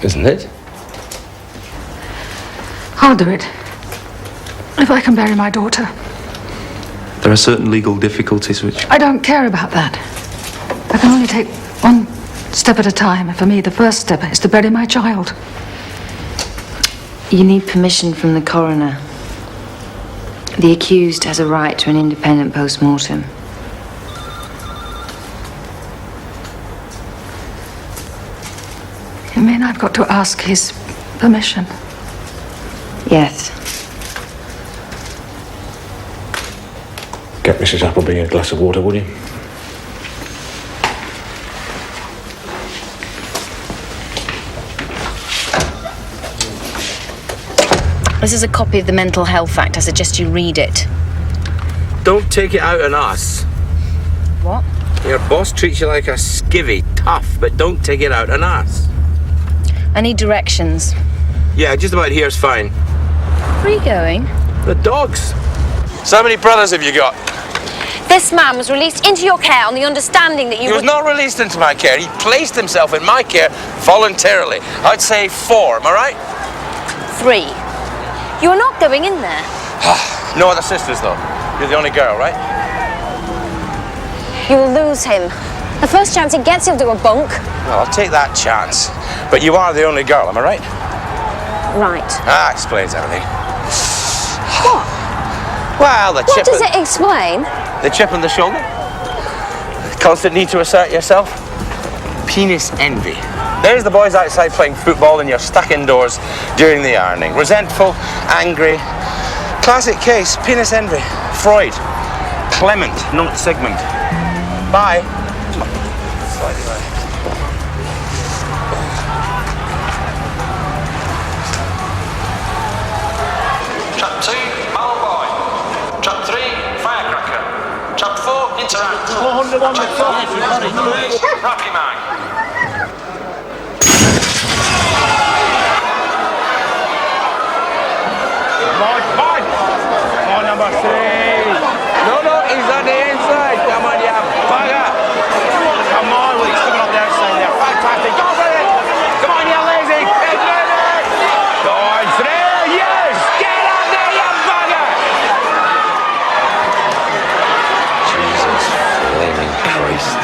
Speaker 4: isn't it?
Speaker 14: I'll do it. If I can bury my daughter.
Speaker 8: There are certain legal difficulties which...
Speaker 14: I don't care about that. I can only take one step at a time. And for me, the first step is to bury my child.
Speaker 21: You need permission from the coroner. The accused has a right to an independent post-mortem.
Speaker 14: You mean I've got to ask his permission?
Speaker 21: Yes.
Speaker 9: Get Mrs. Appleby a glass of water, would you?
Speaker 21: This is a copy of the Mental Health Act. I suggest you read it.
Speaker 4: Don't take it out on us.
Speaker 21: What?
Speaker 4: Your boss treats you like a skivvy, tough, but don't take it out on us.
Speaker 21: I need directions.
Speaker 4: Yeah, just about here's fine.
Speaker 21: Where are you going?
Speaker 4: The dogs. So how many brothers have you got?
Speaker 20: This man was released into your care on the understanding that you
Speaker 4: He was not released into my care. He placed himself in my care voluntarily. I'd say 4, am I right?
Speaker 20: 3. You are not going in there.
Speaker 4: No other sisters, though. You're the only girl, right?
Speaker 20: You will lose him. The first chance he gets, he'll do a bunk.
Speaker 4: Well, I'll take that chance. But you are the only girl, am I right?
Speaker 20: Right.
Speaker 4: Ah, explains everything.
Speaker 20: What?
Speaker 4: Well, the
Speaker 20: What
Speaker 4: chip...
Speaker 20: does it explain?
Speaker 4: The chip on the shoulder. Constant need to assert yourself. Penis envy. There's the boys outside playing football and you're stuck indoors during the ironing. Resentful, angry. Classic case, penis envy. Freud. Clement, not Sigmund. Bye. Slightly right.
Speaker 23: Trap 2, Mallow Boy. Trap 3, Firecracker. Trap 4, Interact. 400 on the top. Rocky Man.
Speaker 4: Number 3. No, he's on the inside. Come on, you bugger. Come on, he's coming up the outside there. Fantastic. Go for it. Come on, you lazy. Get ready. Go on, 3. Yes. Get up there, you bugger. Jesus flaming Christ.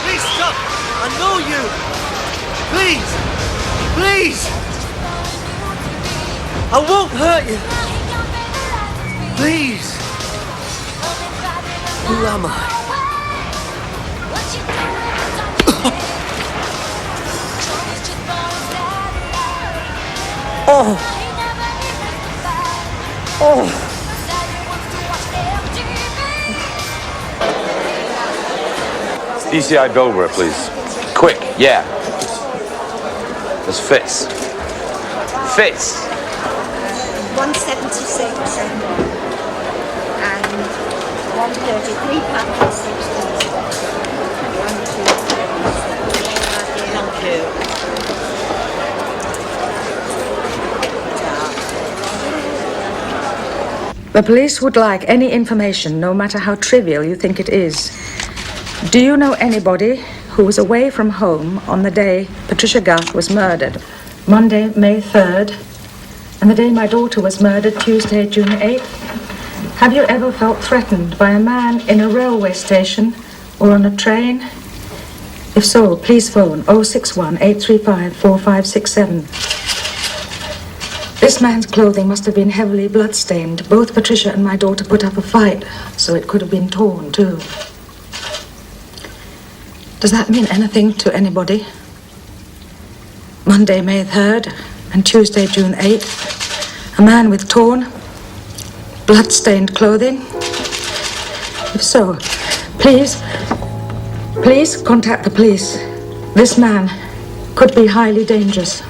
Speaker 1: Please stop! I know you! Please! Please! I won't hurt you! Please! Who am I? Oh! Oh!
Speaker 4: DCI Bilborough, please. Quick, yeah. There's Fitz. Fitz!
Speaker 12: 176 and 133 packets, 1, 2, 3.
Speaker 14: The police would like any information, no matter how trivial you think it is. Do you know anybody who was away from home on the day Patricia Guth was murdered? Monday, May 3rd, and the day my daughter was murdered, Tuesday, June 8th. Have you ever felt threatened by a man in a railway station or on a train? If so, please phone 061 835 4567. This man's clothing must have been heavily bloodstained. Both Patricia and my daughter put up a fight, so it could have been torn too. Does that mean anything to anybody? Monday, May 3rd, and Tuesday, June 8th. A man with torn, blood-stained clothing? If so, please contact the police. This man could be highly dangerous.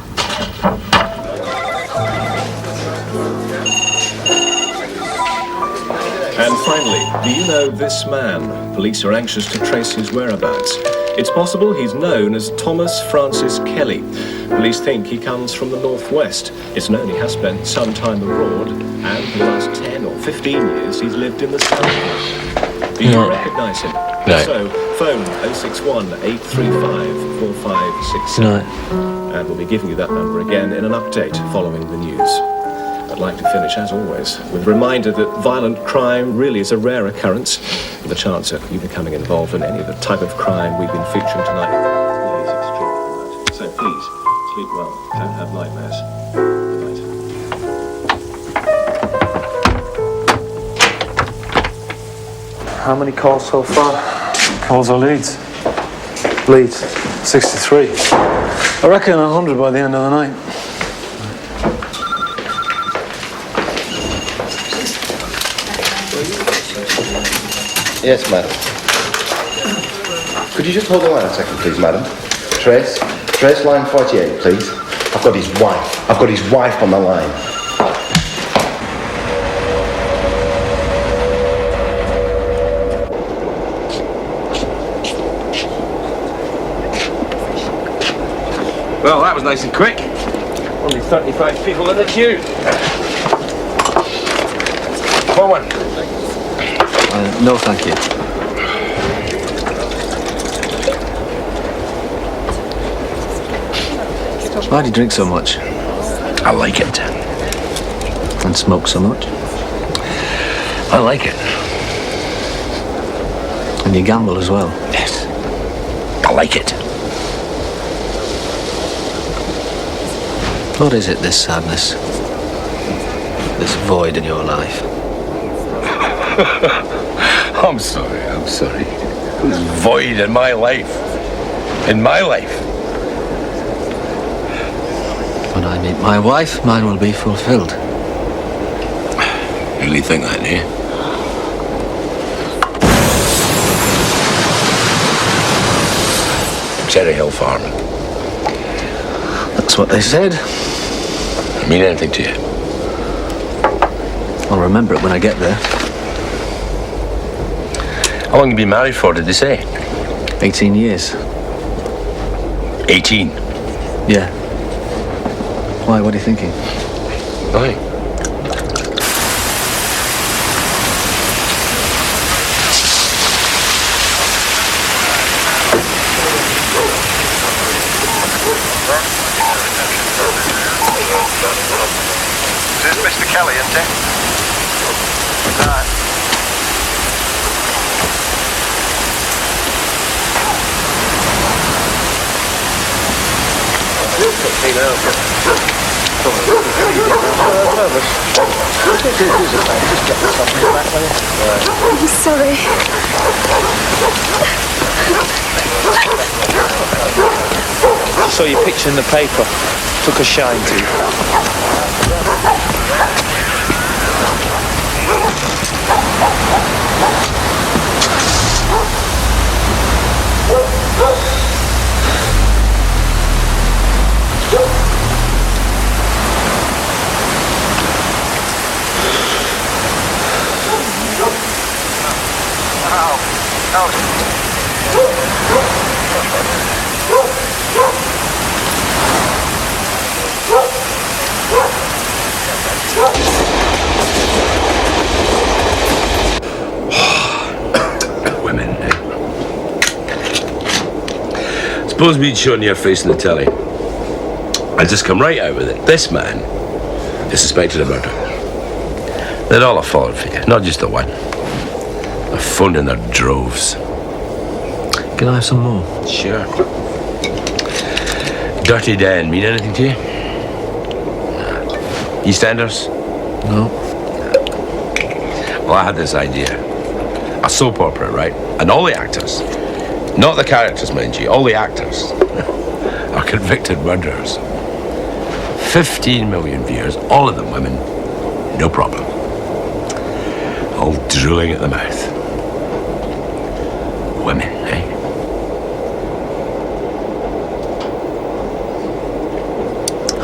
Speaker 3: And finally, do you know this man? Police are anxious to trace his whereabouts. It's possible he's known as Thomas Francis Kelly. Police think he comes from the northwest. It's known he has spent some time abroad, and for the last 10 or 15 years he's lived in the south. Do you recognise him?
Speaker 4: No.
Speaker 3: So, phone 061 835 4567. And we'll be giving you that number again in an update following the news. I'd like to finish, as always, with a reminder that violent crime really is a rare occurrence, and the chance of you becoming involved in any of the type of crime we've been featuring tonight is extreme. So please, sleep well, don't have nightmares. Good night.
Speaker 5: How many calls so far? Calls or leads? Leads. 63. I reckon 100 by the end of the night.
Speaker 2: Yes, madam. Could you just hold the line a second, please, madam? Trace line 48, please. I've got his wife on the line.
Speaker 4: Well, that was nice and quick. Only 35 people in the queue. Forward.
Speaker 6: No, thank you. Why do you drink so much?
Speaker 4: I like it.
Speaker 6: And smoke so much?
Speaker 4: I like it.
Speaker 6: And you gamble as well?
Speaker 4: Yes. I like it.
Speaker 6: What is it, this sadness? This void in your life?
Speaker 4: I'm sorry. There's void in my life. In my life.
Speaker 6: When I meet my wife, mine will be fulfilled.
Speaker 4: You really think that, do you? Cherry Hill Farm.
Speaker 6: That's what they said.
Speaker 4: Mean anything to you?
Speaker 6: I'll remember it when I get there.
Speaker 4: How long have you been married for, did they say?
Speaker 6: 18 years.
Speaker 4: 18?
Speaker 6: Yeah. Why, what are you thinking?
Speaker 4: Nothing.
Speaker 9: This is Mr. Kelly, isn't it? Right.
Speaker 14: I'm sorry.
Speaker 13: Saw your picture in the paper. Took a shine to you.
Speaker 4: Women, eh? Suppose we'd shown your face in the telly. I'd just come right out with it. This man is suspected of murder. They'd all have fallen for you, not just the one. They've phoned in their droves.
Speaker 8: Can I have some more?
Speaker 4: Sure. Dirty Dan mean anything to you? EastEnders?
Speaker 8: No.
Speaker 4: Well, I had this idea. A soap opera, right? And all the actors, not the characters, mind you, all the actors are convicted murderers. 15 million viewers, all of them women, no problem. All drooling at the mouth. Women, eh?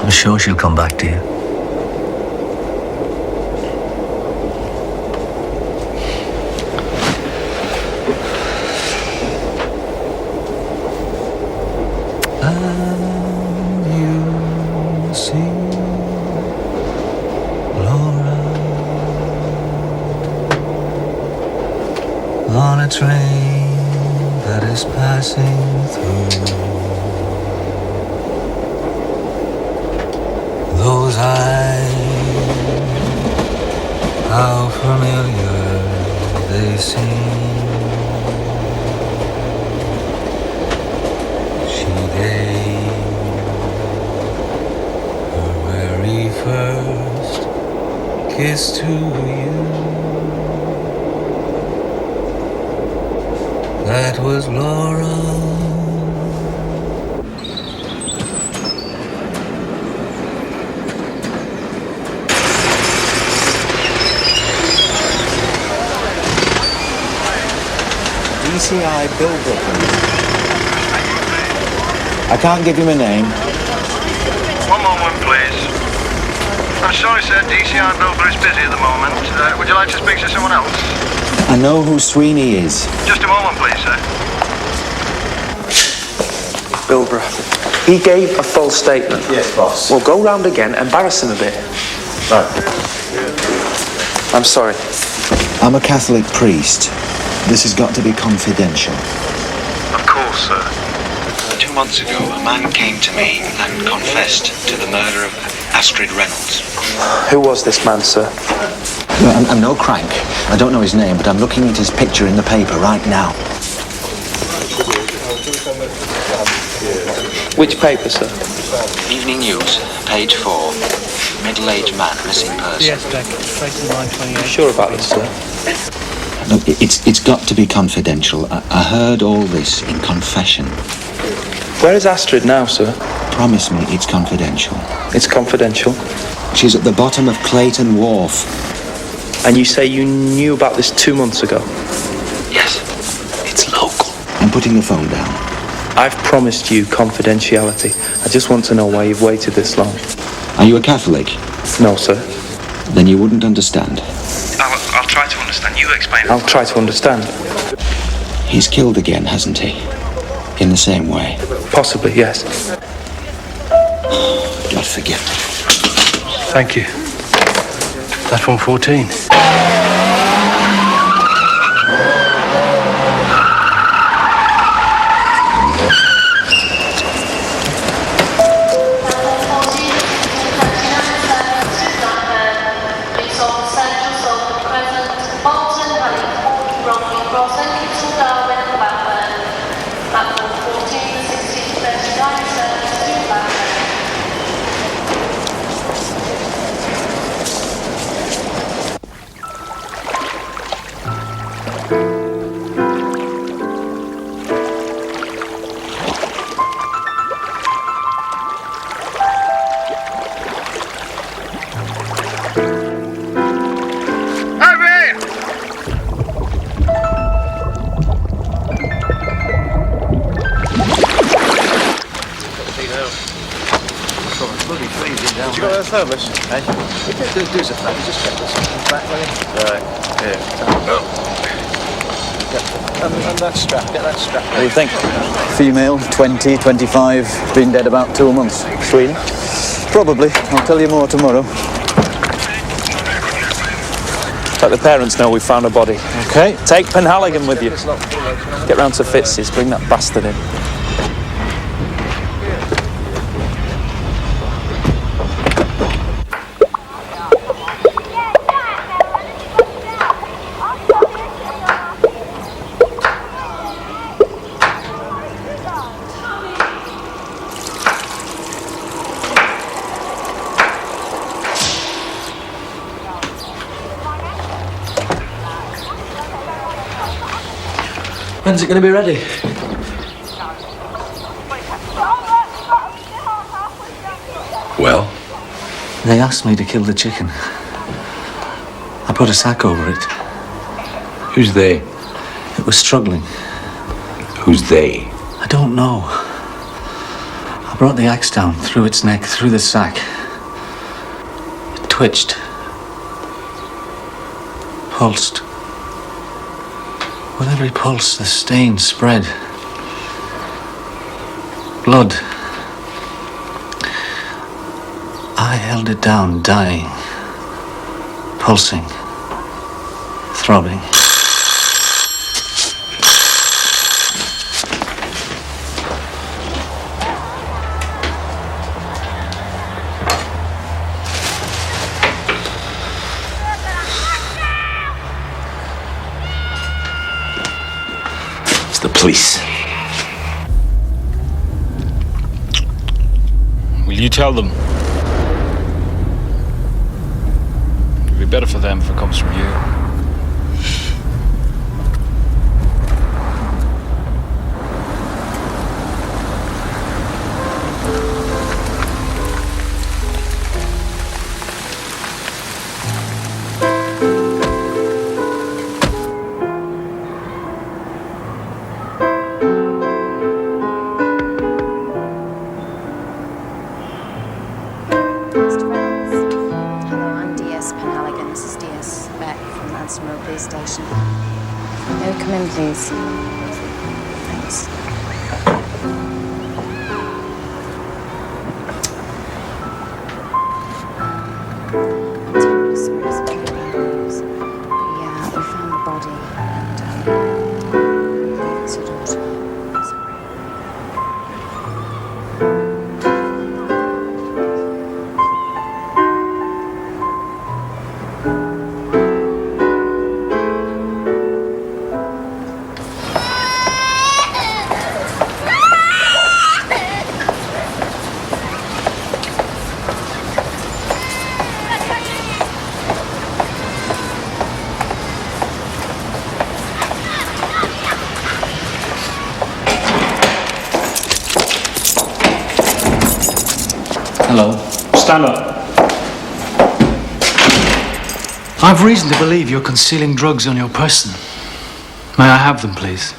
Speaker 8: I'm sure she'll come back to you.
Speaker 7: On a train that is passing through, those eyes, how familiar they seem. She gave her very first kiss to you. That was Laura.
Speaker 18: DCI Bill Brooklyn. I can't give him a name.
Speaker 23: One moment, please. I'm sorry, sir. DCI Bilber is busy at the moment. Would you like to speak to someone else?
Speaker 18: I know who Sweeney is.
Speaker 23: Just a moment, please, sir.
Speaker 8: Bilborough. He gave a false statement.
Speaker 18: Yes, boss.
Speaker 8: Well, go round again, embarrass him a bit.
Speaker 18: Right.
Speaker 8: I'm sorry.
Speaker 18: I'm a Catholic priest. This has got to be confidential.
Speaker 23: Of course, sir.
Speaker 22: 2 months ago, a man came to me and confessed to the murder of Astrid Reynolds.
Speaker 8: Who was this man, sir?
Speaker 18: Well, I'm no crank. I don't know his name, but I'm looking at his picture in the paper right now.
Speaker 8: Which paper, sir?
Speaker 22: Evening News, page 4. Middle-aged man missing person.
Speaker 8: Yes, Jack. Line 28. Sure about this, sir?
Speaker 18: Look, it's got to be confidential. I heard all this in confession.
Speaker 8: Where is Astrid now, sir?
Speaker 18: Promise me it's confidential.
Speaker 8: It's confidential.
Speaker 18: She's at the bottom of Clayton Wharf.
Speaker 8: And you say you knew about this 2 months ago?
Speaker 22: Yes. It's local.
Speaker 18: I'm putting the phone down.
Speaker 8: I've promised you confidentiality. I just want to know why you've waited this long.
Speaker 18: Are you a Catholic?
Speaker 8: No, sir.
Speaker 18: Then you wouldn't understand.
Speaker 23: I'll try to understand. You explain it.
Speaker 8: I'll try to understand.
Speaker 18: He's killed again, hasn't he? In the same way.
Speaker 8: Possibly, yes.
Speaker 18: God forgive me.
Speaker 23: Thank you. That's 114.
Speaker 9: Did you got that thermos?
Speaker 18: Hey? Do us a favour, just check this back, will you?
Speaker 9: Right, yeah.
Speaker 18: And
Speaker 9: that strap. Get that strap.
Speaker 5: What do you think?
Speaker 10: Female, 20, 25, been dead about 2 months.
Speaker 5: Sweden?
Speaker 10: Probably. I'll tell you more tomorrow.
Speaker 13: Let the parents know we found a body.
Speaker 5: Okay.
Speaker 13: Take Penhaligon with you. Get round to Fitz's. Bring that bastard in.
Speaker 6: When's it going to be ready?
Speaker 4: Well?
Speaker 6: They asked me to kill the chicken. I put a sack over it.
Speaker 4: Who's they?
Speaker 6: It was struggling.
Speaker 4: Who's they?
Speaker 6: I don't know. I brought the axe down, through its neck, through the sack. It twitched. Pulsed. With every pulse, the stain spread. Blood. I held it down, dying. Pulsing. Throbbing.
Speaker 4: The police.
Speaker 5: Will you tell them? It'd be better for them if it comes from you.
Speaker 21: Please. Thanks. Yeah, we found the body and it's your daughter.
Speaker 6: Hello.
Speaker 5: Stand up.
Speaker 6: I've reason to believe you're concealing drugs on your person. May I have them, please?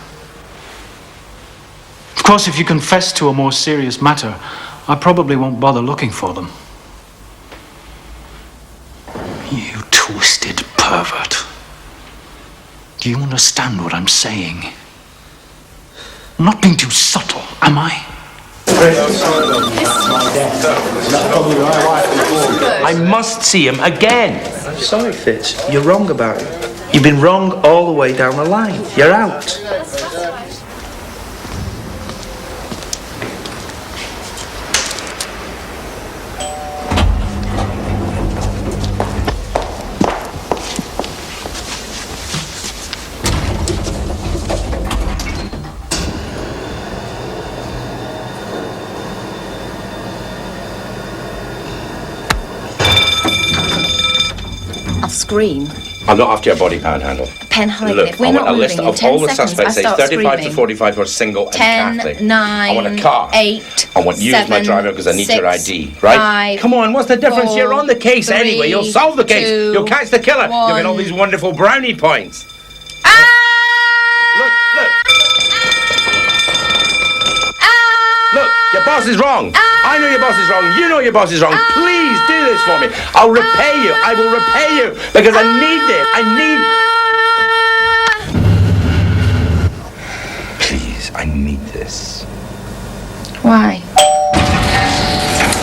Speaker 6: Of course, if you confess to a more serious matter, I probably won't bother looking for them. You twisted pervert. Do you understand what I'm saying? I'm not being too subtle, am I?
Speaker 8: I must see him again. I'm sorry, Fitz. You're wrong about it. You've been wrong all the way down the line. You're out.
Speaker 21: Scream.
Speaker 4: I'm not after your body panhandle.
Speaker 21: Penhaligon,
Speaker 4: Look,
Speaker 21: if we're
Speaker 4: I want
Speaker 21: not
Speaker 4: a list
Speaker 21: moving in
Speaker 4: of
Speaker 21: 10
Speaker 4: all the
Speaker 21: seconds,
Speaker 4: suspects,
Speaker 21: I
Speaker 4: say
Speaker 21: start
Speaker 4: 35 to
Speaker 21: screaming.
Speaker 4: 45 who are single and
Speaker 21: 10,
Speaker 4: Catholic.
Speaker 21: 9,
Speaker 4: I want a car.
Speaker 21: 8,
Speaker 4: I want you as my
Speaker 21: 7,
Speaker 4: driver because I need
Speaker 21: 6,
Speaker 4: your ID, right?
Speaker 21: 5,
Speaker 4: Come on, what's the difference?
Speaker 21: 4,
Speaker 4: You're on the case
Speaker 21: 3,
Speaker 4: anyway. You'll solve the case.
Speaker 21: 2,
Speaker 4: You'll catch the killer. You'll get all
Speaker 21: 1.
Speaker 4: these wonderful brownie points. Look, look. Look, your boss is wrong. I know your boss is wrong. You know your boss is wrong. Please do this for me. I'll repay you. I will repay you because I need this. I need...
Speaker 21: Why?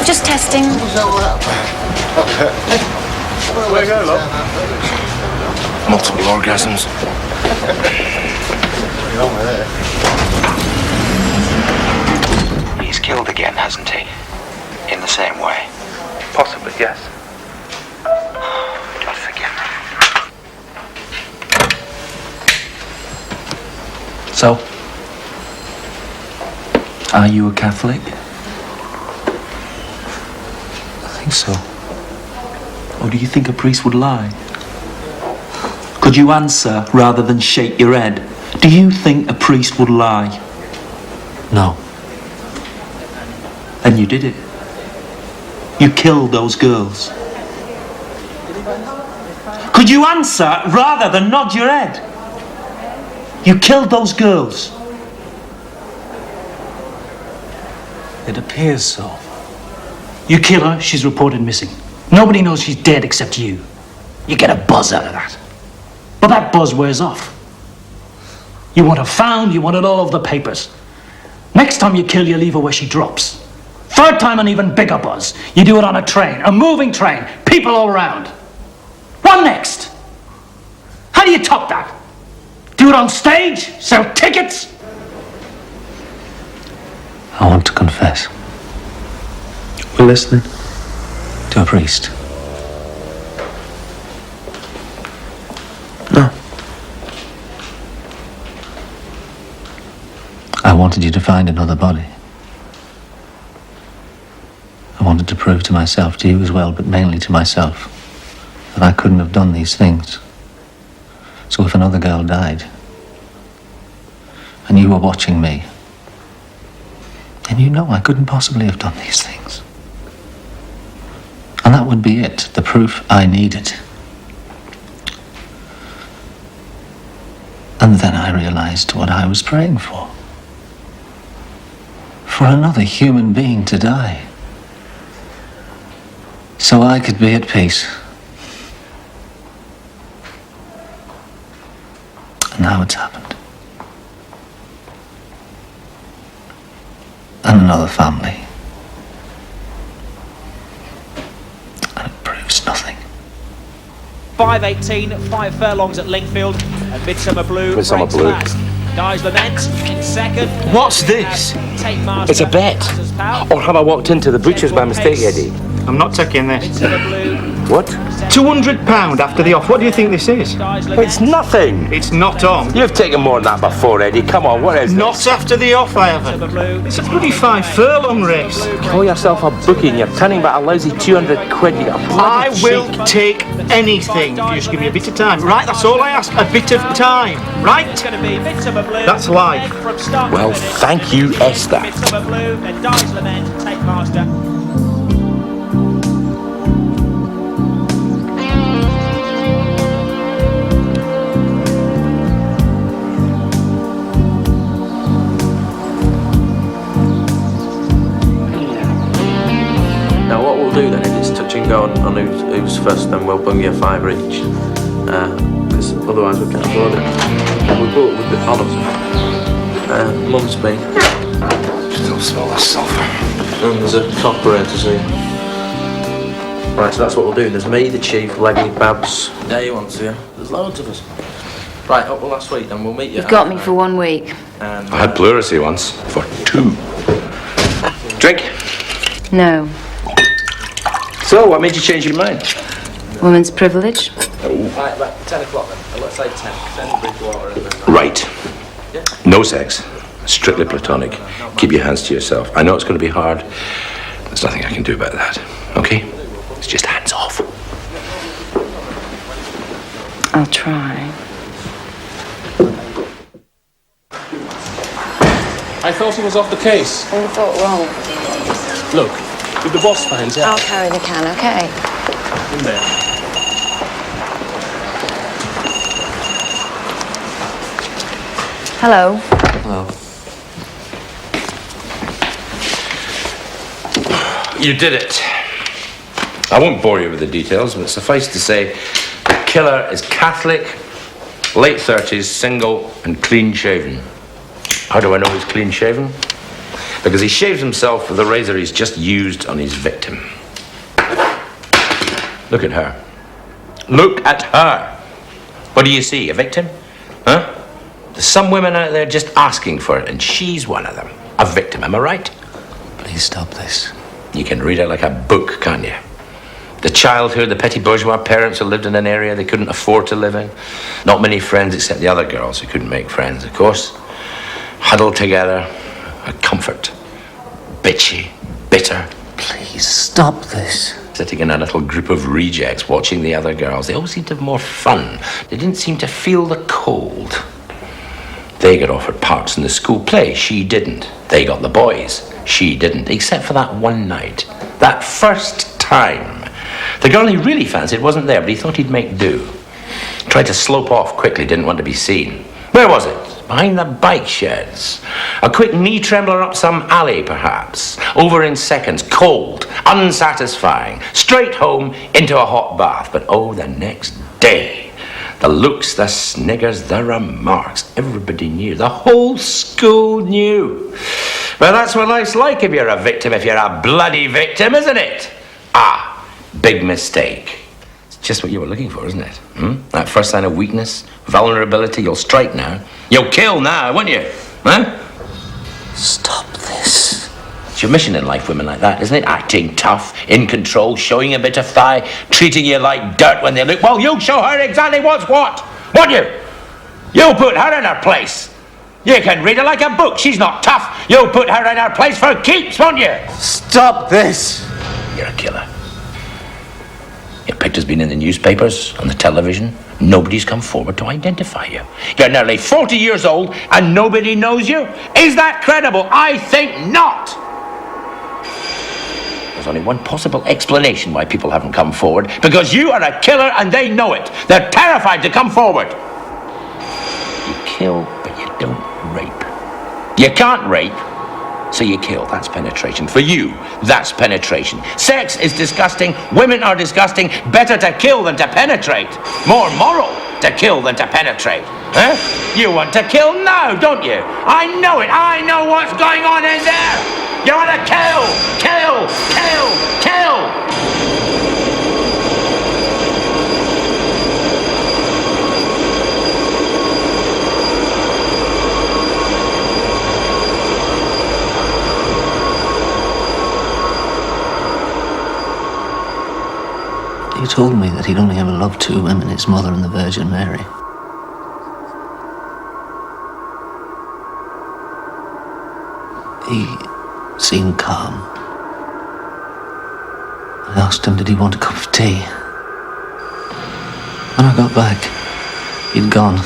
Speaker 20: Just testing.
Speaker 9: Where you go, look?
Speaker 4: Multiple orgasms.
Speaker 22: He's killed again, hasn't he? In the same way.
Speaker 8: Possibly, yes.
Speaker 22: God forgive me.
Speaker 6: So, are you a Catholic? I think so. Or do you think a priest would lie? Could you answer rather than shake your head? Do you think a priest would lie? No. And you did it. You killed those girls. Could you answer rather than nod your head? You killed those girls.
Speaker 1: It appears so. You kill her, she's reported missing. Nobody knows she's dead except you. You get a buzz out of that. But that buzz wears off. You want her found, you want it all over the papers. Next time you kill, you leave her where she drops. Third time, an even bigger buzz. You do it on a train, a moving train, people all around. What next? How do you top that? Do it on stage? Sell tickets?
Speaker 6: I want to confess.
Speaker 8: We're listening.
Speaker 6: To a priest.
Speaker 8: No.
Speaker 6: I wanted you to find another body. I wanted to prove to myself, to you as well, but mainly to myself, that I couldn't have done these things. So if another girl died, and you were watching me, then you know I couldn't possibly have done these things. And that would be it, the proof I needed. And then I realized what I was praying for. For another human being to die. So I could be at peace. And now it's happened. And another family. And it proves nothing.
Speaker 16: 5:18, 5 furlongs at Lingfield, and Midsummer Blue.
Speaker 4: Midsummer Blue.
Speaker 16: Last. Guys Lament in second.
Speaker 17: What's this?
Speaker 16: Take Master.
Speaker 17: It's a bet. Or have I walked into the butcher's by mistake, Eddie?
Speaker 5: I'm not taking this.
Speaker 17: What?
Speaker 5: £200 after the off. What do you think this is?
Speaker 17: It's nothing.
Speaker 5: It's not on.
Speaker 17: You've taken more than that before, Eddie. Come on, what is
Speaker 5: Not
Speaker 17: this?
Speaker 5: after the off, I haven't. It's a bloody 5 furlong race.
Speaker 17: Call yourself a bookie and you're turning back a lousy 200 quid. You got a
Speaker 5: I
Speaker 17: bloody
Speaker 5: will
Speaker 17: cheek.
Speaker 5: take anything. You just give me a bit of time. Right, that's all I ask. A bit of time. Right? That's life.
Speaker 17: Well, thank you, Esther.
Speaker 16: Midsummer Blue, then Guys Lament, Take Master.
Speaker 8: Now what we'll do then is touch and go on who's first, then we'll bung you a fiver each. Because otherwise we can't afford it. We've been Oliver. Mum's me.
Speaker 4: Still smell the sulphur.
Speaker 8: And there's a cooperator's here. Right, so that's what we'll do. There's me, the chief, Leggy, Babs. Yeah, you want to, yeah? There's loads of us. Right, up well last week then, we'll meet you.
Speaker 21: You've got me for 1 week.
Speaker 8: And,
Speaker 4: I had pleurisy once for 2. Drink.
Speaker 21: No.
Speaker 17: So, what made you change your mind?
Speaker 21: Woman's privilege.
Speaker 8: Right, 10 o'clock then. Let's say 10 drink water and then...
Speaker 4: Right. No sex. Strictly platonic. Keep your hands to yourself. I know it's going to be hard. There's nothing I can do about that. Okay? It's just hands off.
Speaker 21: I'll try.
Speaker 19: I thought he was off the case.
Speaker 21: I thought wrong.
Speaker 19: Look, if the boss finds out.
Speaker 21: I'll carry the can, okay?
Speaker 19: In there.
Speaker 21: Hello.
Speaker 8: Hello.
Speaker 4: You did it. I won't bore you with the details, but suffice to say, the killer is Catholic, late 30s, single, and clean-shaven. How do I know he's clean-shaven? Because he shaves himself with the razor he's just used on his victim. Look at her. Look at her. What do you see? A victim? Huh? There's some women out there just asking for it, and she's one of them. A victim, am I right?
Speaker 1: Please stop this.
Speaker 4: You can read it like a book, can't you? The childhood, the petty bourgeois parents who lived in an area they couldn't afford to live in. Not many friends except the other girls who couldn't make friends, of course. Huddled together, a comfort. Bitchy, bitter.
Speaker 1: Please stop this.
Speaker 4: Sitting in a little group of rejects watching the other girls. They all seemed to have more fun. They didn't seem to feel the cold. They got offered parts in the school play. She didn't. They got the boys. She didn't. Except for that one night. That first time. The girl he really fancied wasn't there, but he thought he'd make do. Tried to slope off quickly, didn't want to be seen. Where was it? Behind the bike sheds. A quick knee trembler up some alley, perhaps. Over in seconds. Cold. Unsatisfying. Straight home into a hot bath. But oh, the next day. The looks, the sniggers, the remarks. Everybody knew. The whole school knew. Well, that's what life's like if you're a victim, if you're a bloody victim, isn't it? Ah, big mistake. It's just what you were looking for, isn't it? That first sign of weakness, vulnerability, you'll strike now. You'll kill now, won't you? Huh?
Speaker 1: Stop this.
Speaker 4: It's your mission in life, women like that, isn't it? Acting tough, in control, showing a bit of thigh, treating you like dirt when they look. Well, you show her exactly what's what, won't you? You'll put her in her place. You can read her like a book. She's not tough. You'll put her in her place for keeps, won't you?
Speaker 1: Stop this.
Speaker 4: You're a killer. Your picture's been in the newspapers, on the television. Nobody's come forward to identify you. You're nearly 40 years old and nobody knows you? Is that credible? I think not. There's only one possible explanation why people haven't come forward. Because you are a killer and they know it. They're terrified to come forward. You kill, but you don't rape. You can't rape, so you kill. That's penetration. For you, that's penetration. Sex is disgusting. Women are disgusting. Better to kill than to penetrate. More moral to kill than to penetrate. Huh? You want to kill now, don't you? I know it. I know what's going on in there. You want to kill, kill, kill, kill.
Speaker 1: He told me that he'd only ever loved two women, his mother and the Virgin Mary. He seemed calm. I asked him, did he want a cup of tea? When I got back, he'd gone.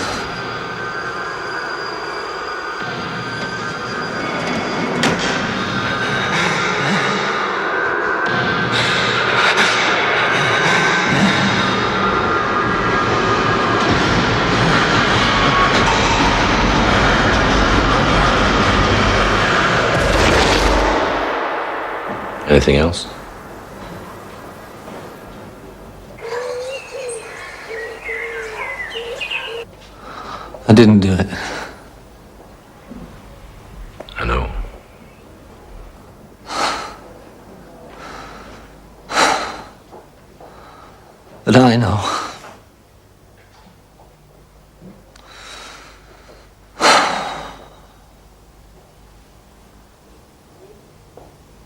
Speaker 4: Anything else?
Speaker 1: I didn't do it.
Speaker 4: I know.
Speaker 1: But I know.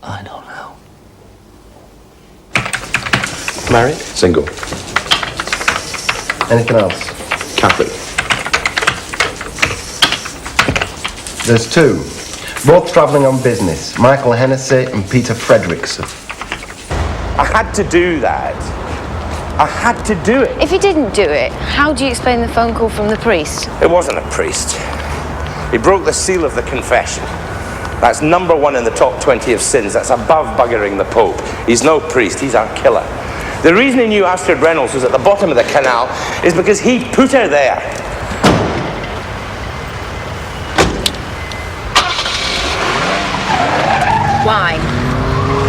Speaker 1: I know now.
Speaker 3: Married?
Speaker 4: Single.
Speaker 3: Anything else?
Speaker 4: Catholic.
Speaker 3: There's two. Both travelling on business. Michael Hennessy and Peter Fredrickson.
Speaker 11: I had to do that. I had to do it.
Speaker 21: If you didn't do it, how do you explain the phone call from the priest?
Speaker 11: It wasn't a priest. He broke the seal of the confession. That's number one in the top 20 of sins. That's above buggering the Pope. He's no priest, he's our killer. The reason he knew Astrid Reynolds was at the bottom of the canal is because he put her there.
Speaker 21: Why?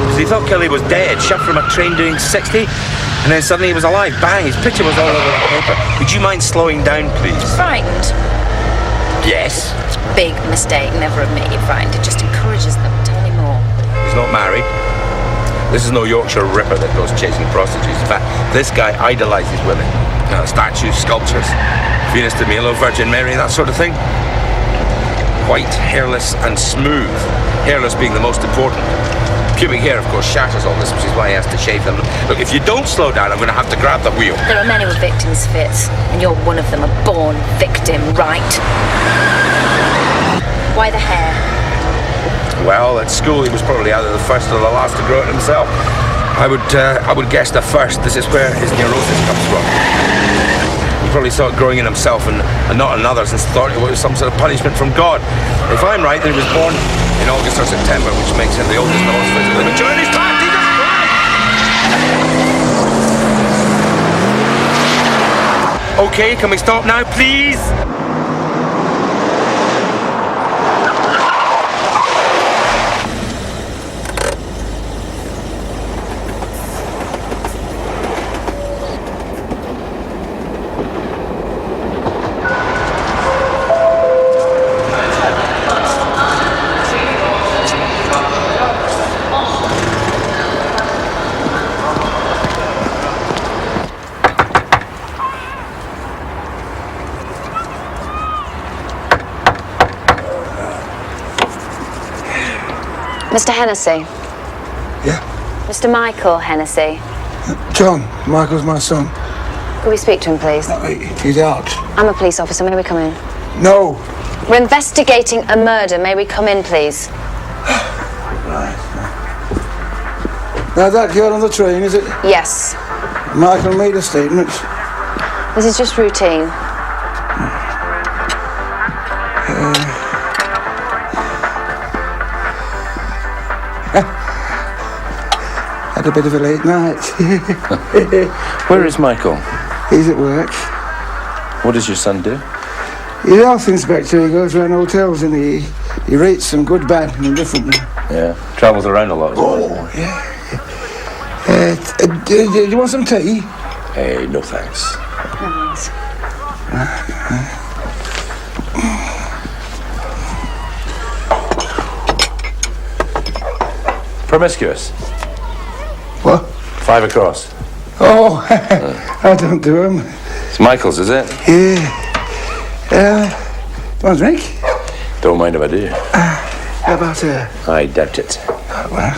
Speaker 11: Because he thought Kelly was dead, shot from a train doing 60, and then suddenly he was alive. Bang, his picture was all over the paper. Would you mind slowing down, please?
Speaker 21: Frightened.
Speaker 11: Yes.
Speaker 21: It's a big mistake. Never admit you're frightened. It just encourages them to
Speaker 4: not married. This is no Yorkshire ripper that goes chasing prostitutes. In fact, this guy idolizes women. Statues, sculptures, Venus de Milo, Virgin Mary, that sort of thing. White, hairless, and smooth. Hairless being the most important. Pubic hair, of course, shatters all this, which is why he has to shave them. Look, if you don't slow down, I'm going to have to grab the wheel.
Speaker 21: There are men who are victims, Fitz, and you're one of them, a born victim, right? Why the hair?
Speaker 4: Well, at school he was probably either the first or the last to grow it himself. I would guess the first. This is where his neurosis comes from. He probably saw it growing in himself and not in others, and thought it was some sort of punishment from God. If I'm right, then he was born in August or September, which makes him the oldest Norse physical image. Join his back, Jesus Christ! Okay, can we stop now, please?
Speaker 20: Mr. Hennessy.
Speaker 2: Yeah?
Speaker 20: Mr. Michael Hennessy.
Speaker 2: John, Michael's my son.
Speaker 20: Could we speak to him, please?
Speaker 2: No, he's out.
Speaker 20: I'm a police officer. May we come in?
Speaker 2: No.
Speaker 20: We're investigating a murder. May we come in, please?
Speaker 2: Right. Now, that girl on the train, is it?
Speaker 20: Yes.
Speaker 2: Michael made a statement.
Speaker 20: This is just routine.
Speaker 2: Had a bit of a late night.
Speaker 4: Where is Michael?
Speaker 2: He's at work.
Speaker 4: What does your son do?
Speaker 2: He's a health inspector. He goes around hotels and he rates them good, bad, and indifferent.
Speaker 4: Yeah, travels around a lot.
Speaker 2: Oh, yeah. Do you want some tea?
Speaker 4: Hey, no thanks. Promiscuous.
Speaker 2: What?
Speaker 4: 5 across.
Speaker 2: Oh, I don't do them.
Speaker 4: It's Michael's, is it?
Speaker 2: Yeah. Do you want a drink?
Speaker 4: Don't mind if I do.
Speaker 2: How about
Speaker 4: I doubt it.
Speaker 2: Well,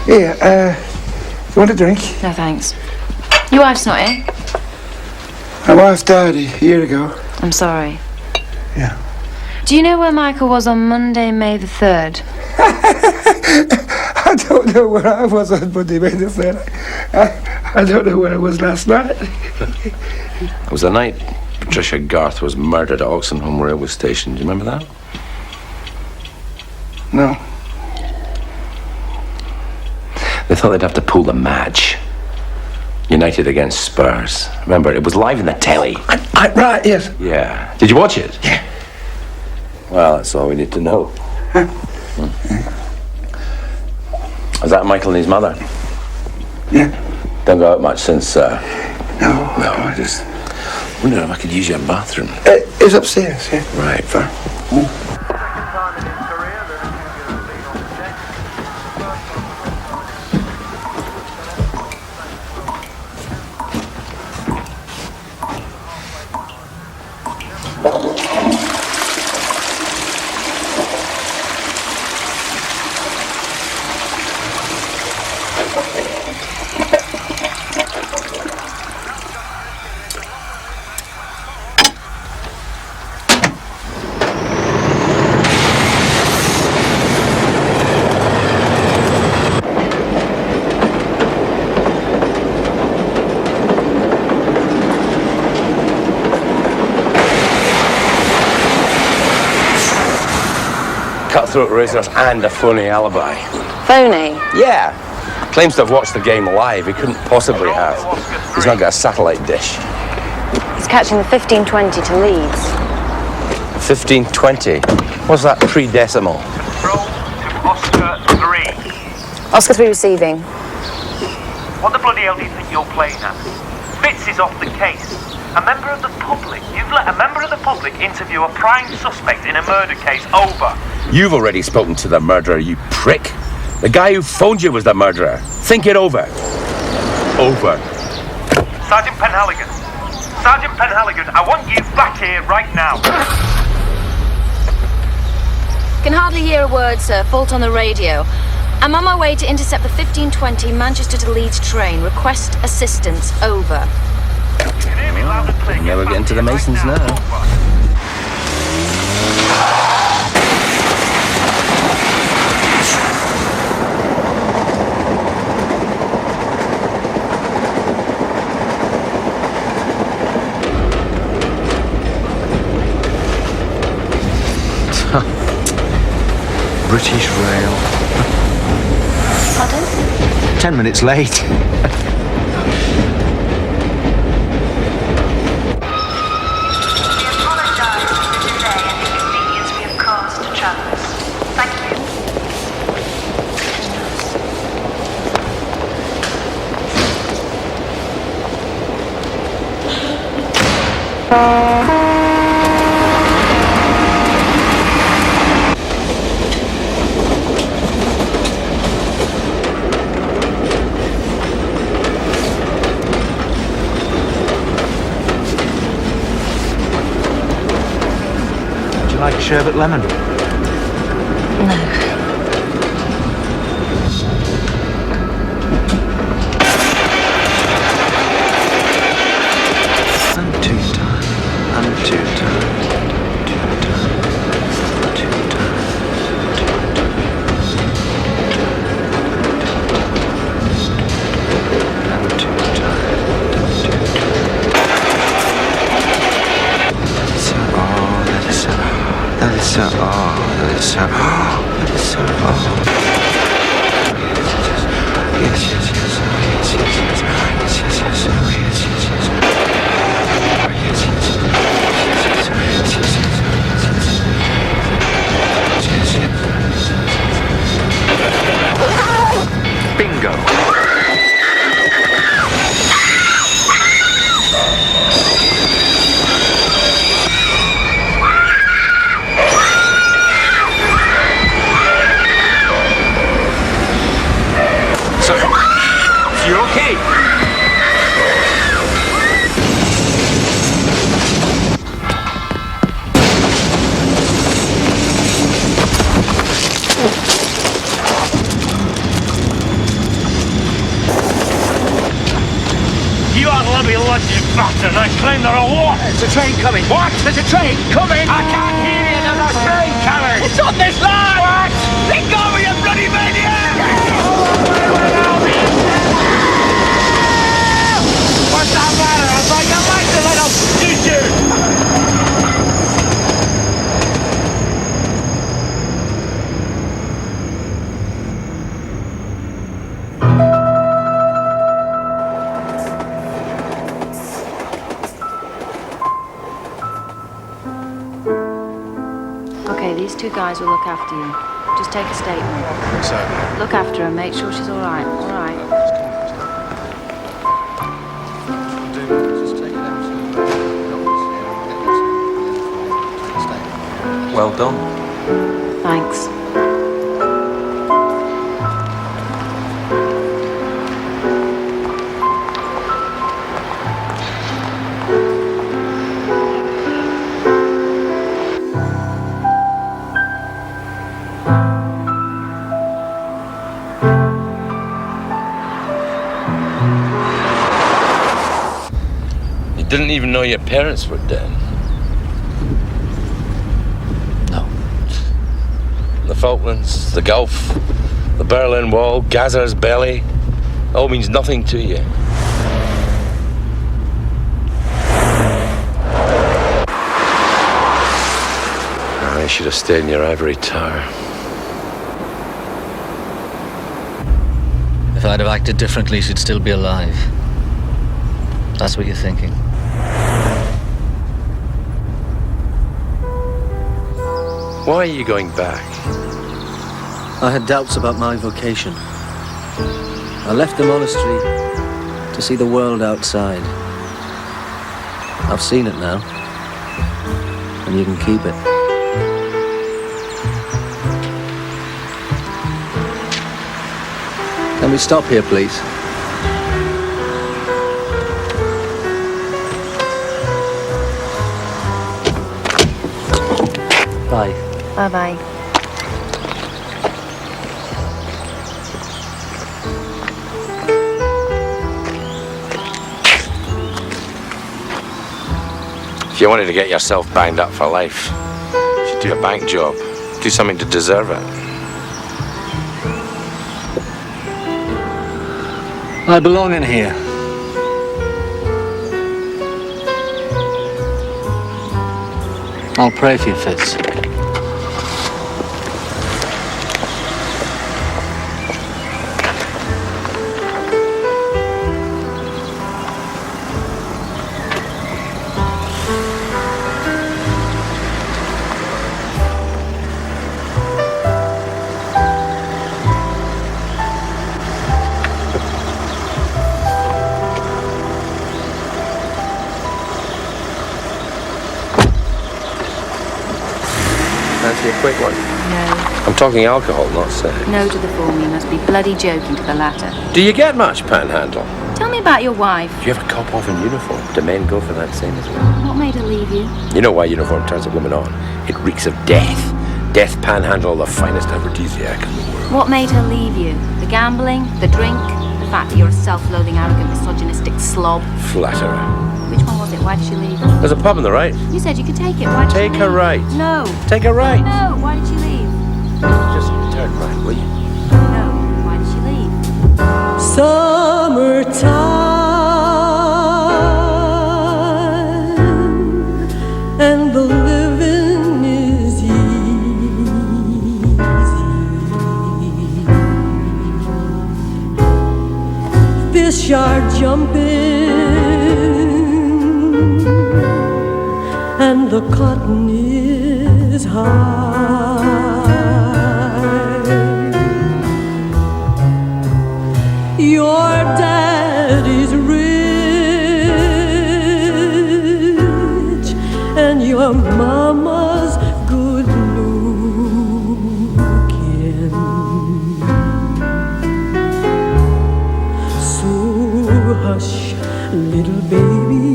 Speaker 2: here, you want a drink?
Speaker 21: No, thanks. Your wife's not here?
Speaker 2: My wife died a year ago.
Speaker 21: I'm sorry.
Speaker 2: Yeah.
Speaker 21: Do you know where Michael was on Monday, May the 3rd?
Speaker 2: I don't know where I was on Monday, May the 3rd. I don't know where I was last night.
Speaker 4: It was the night Patricia Garth was murdered at Oxenholme railway station. Do you remember that?
Speaker 2: No.
Speaker 4: They thought they'd have to pull the match. United against Spurs. Remember, it was live in the telly.
Speaker 2: Right, yes.
Speaker 4: Yeah. Did you watch it?
Speaker 2: Yeah.
Speaker 4: Well, that's all we need to know. Was that Michael and his mother?
Speaker 2: Yeah.
Speaker 4: Don't go out much since,
Speaker 2: No,
Speaker 4: I just wondered if I could use your bathroom.
Speaker 2: It's upstairs, yeah.
Speaker 4: Right, fair. Cutthroat razors and a phony alibi.
Speaker 20: Phony?
Speaker 4: Yeah. Claims to have watched the game live. He couldn't possibly have. He's not got a satellite dish.
Speaker 20: He's catching the 15:20 to Leeds.
Speaker 4: 15:20. What's that pre-decimal?
Speaker 12: Oscar 3.
Speaker 20: Oscar 3 receiving.
Speaker 12: What the bloody hell do you think you're playing at? Fitz is off the case. A member of the public. You've let a member of the public interview a prime suspect in a murder case over.
Speaker 4: You've already spoken to the murderer, you prick. The guy who phoned you was the murderer. Think it over. Over.
Speaker 12: Sergeant Penhaligon. Sergeant Penhaligon, I want you back here right now.
Speaker 20: Can hardly hear a word, sir. Fault on the radio. I'm on my way to intercept the 1520 Manchester to Leeds train. Request assistance. Over.
Speaker 4: Never get into the Masons now.
Speaker 18: British Rail.
Speaker 20: Pardon?
Speaker 18: 10 minutes late. Like sherbet lemon?
Speaker 20: No.
Speaker 18: I'm too tired. I'm too tired. Too tired. Too tired. I'm too tired. That is so. That is so, that is so, that is so, yes, yes, yes, yes, yes, yes, yes, yes, yes, yes, yes, bingo.
Speaker 4: You're okay?
Speaker 12: You are bloody logic bastard. I claim there are what?
Speaker 7: There's a train coming.
Speaker 12: What? There's a train coming? I can't hear you. There's a train coming. It's on this line. What? Let go of you bloody maniac! What's that matter? I'll break your legs and then I'll shoot you!
Speaker 21: Okay, these two guys will look after you. Just take a statement.
Speaker 5: So?
Speaker 21: Look after her, make sure she's all right. All right.
Speaker 8: Well done.
Speaker 21: Thanks.
Speaker 4: You didn't even know your parents were dead. The Falklands, the Gulf, the Berlin Wall, Gazza's belly, all means nothing to you. I should have stayed in your ivory tower.
Speaker 14: If I'd have acted differently, she'd still be alive. That's what you're thinking.
Speaker 4: Why are you going back?
Speaker 14: I had doubts about my vocation. I left the monastery to see the world outside. I've seen it now, and you can keep it. Can we stop here, please? Bye.
Speaker 21: Bye-bye.
Speaker 11: If you wanted to get yourself banged up for life, you should do a bank job. Do something to deserve it.
Speaker 14: I belong in here. I'll pray for you, Fitz.
Speaker 11: Fancy a quick one?
Speaker 21: No.
Speaker 11: I'm talking alcohol, not sex.
Speaker 21: No to the former. You must be bloody joking to the latter.
Speaker 11: Do you get much panhandle?
Speaker 21: Tell me about your wife.
Speaker 11: Do you ever cop off in uniform? Do men go for that same as well?
Speaker 21: What made her leave you?
Speaker 11: You know why uniform turns a woman on? It reeks of death. Death panhandle, the finest aphrodisiac in the world.
Speaker 21: What made her leave you? The gambling? The drink? The fact that you're a self-loathing, arrogant, misogynistic slob?
Speaker 11: Flatterer.
Speaker 21: Which one was it? Why did she leave?
Speaker 11: There's a pub on the right.
Speaker 21: You said you could take it. Why did
Speaker 11: Take
Speaker 21: she
Speaker 11: her
Speaker 21: leave?
Speaker 11: right.
Speaker 21: No.
Speaker 11: Take her right.
Speaker 21: No. Why did she leave?
Speaker 11: Just turn right, will you?
Speaker 21: No. Why did she leave?
Speaker 7: Summertime and the living is easy. Fish are jumping and the cotton is high. Your daddy's rich and your mama's good looking. So hush, little baby.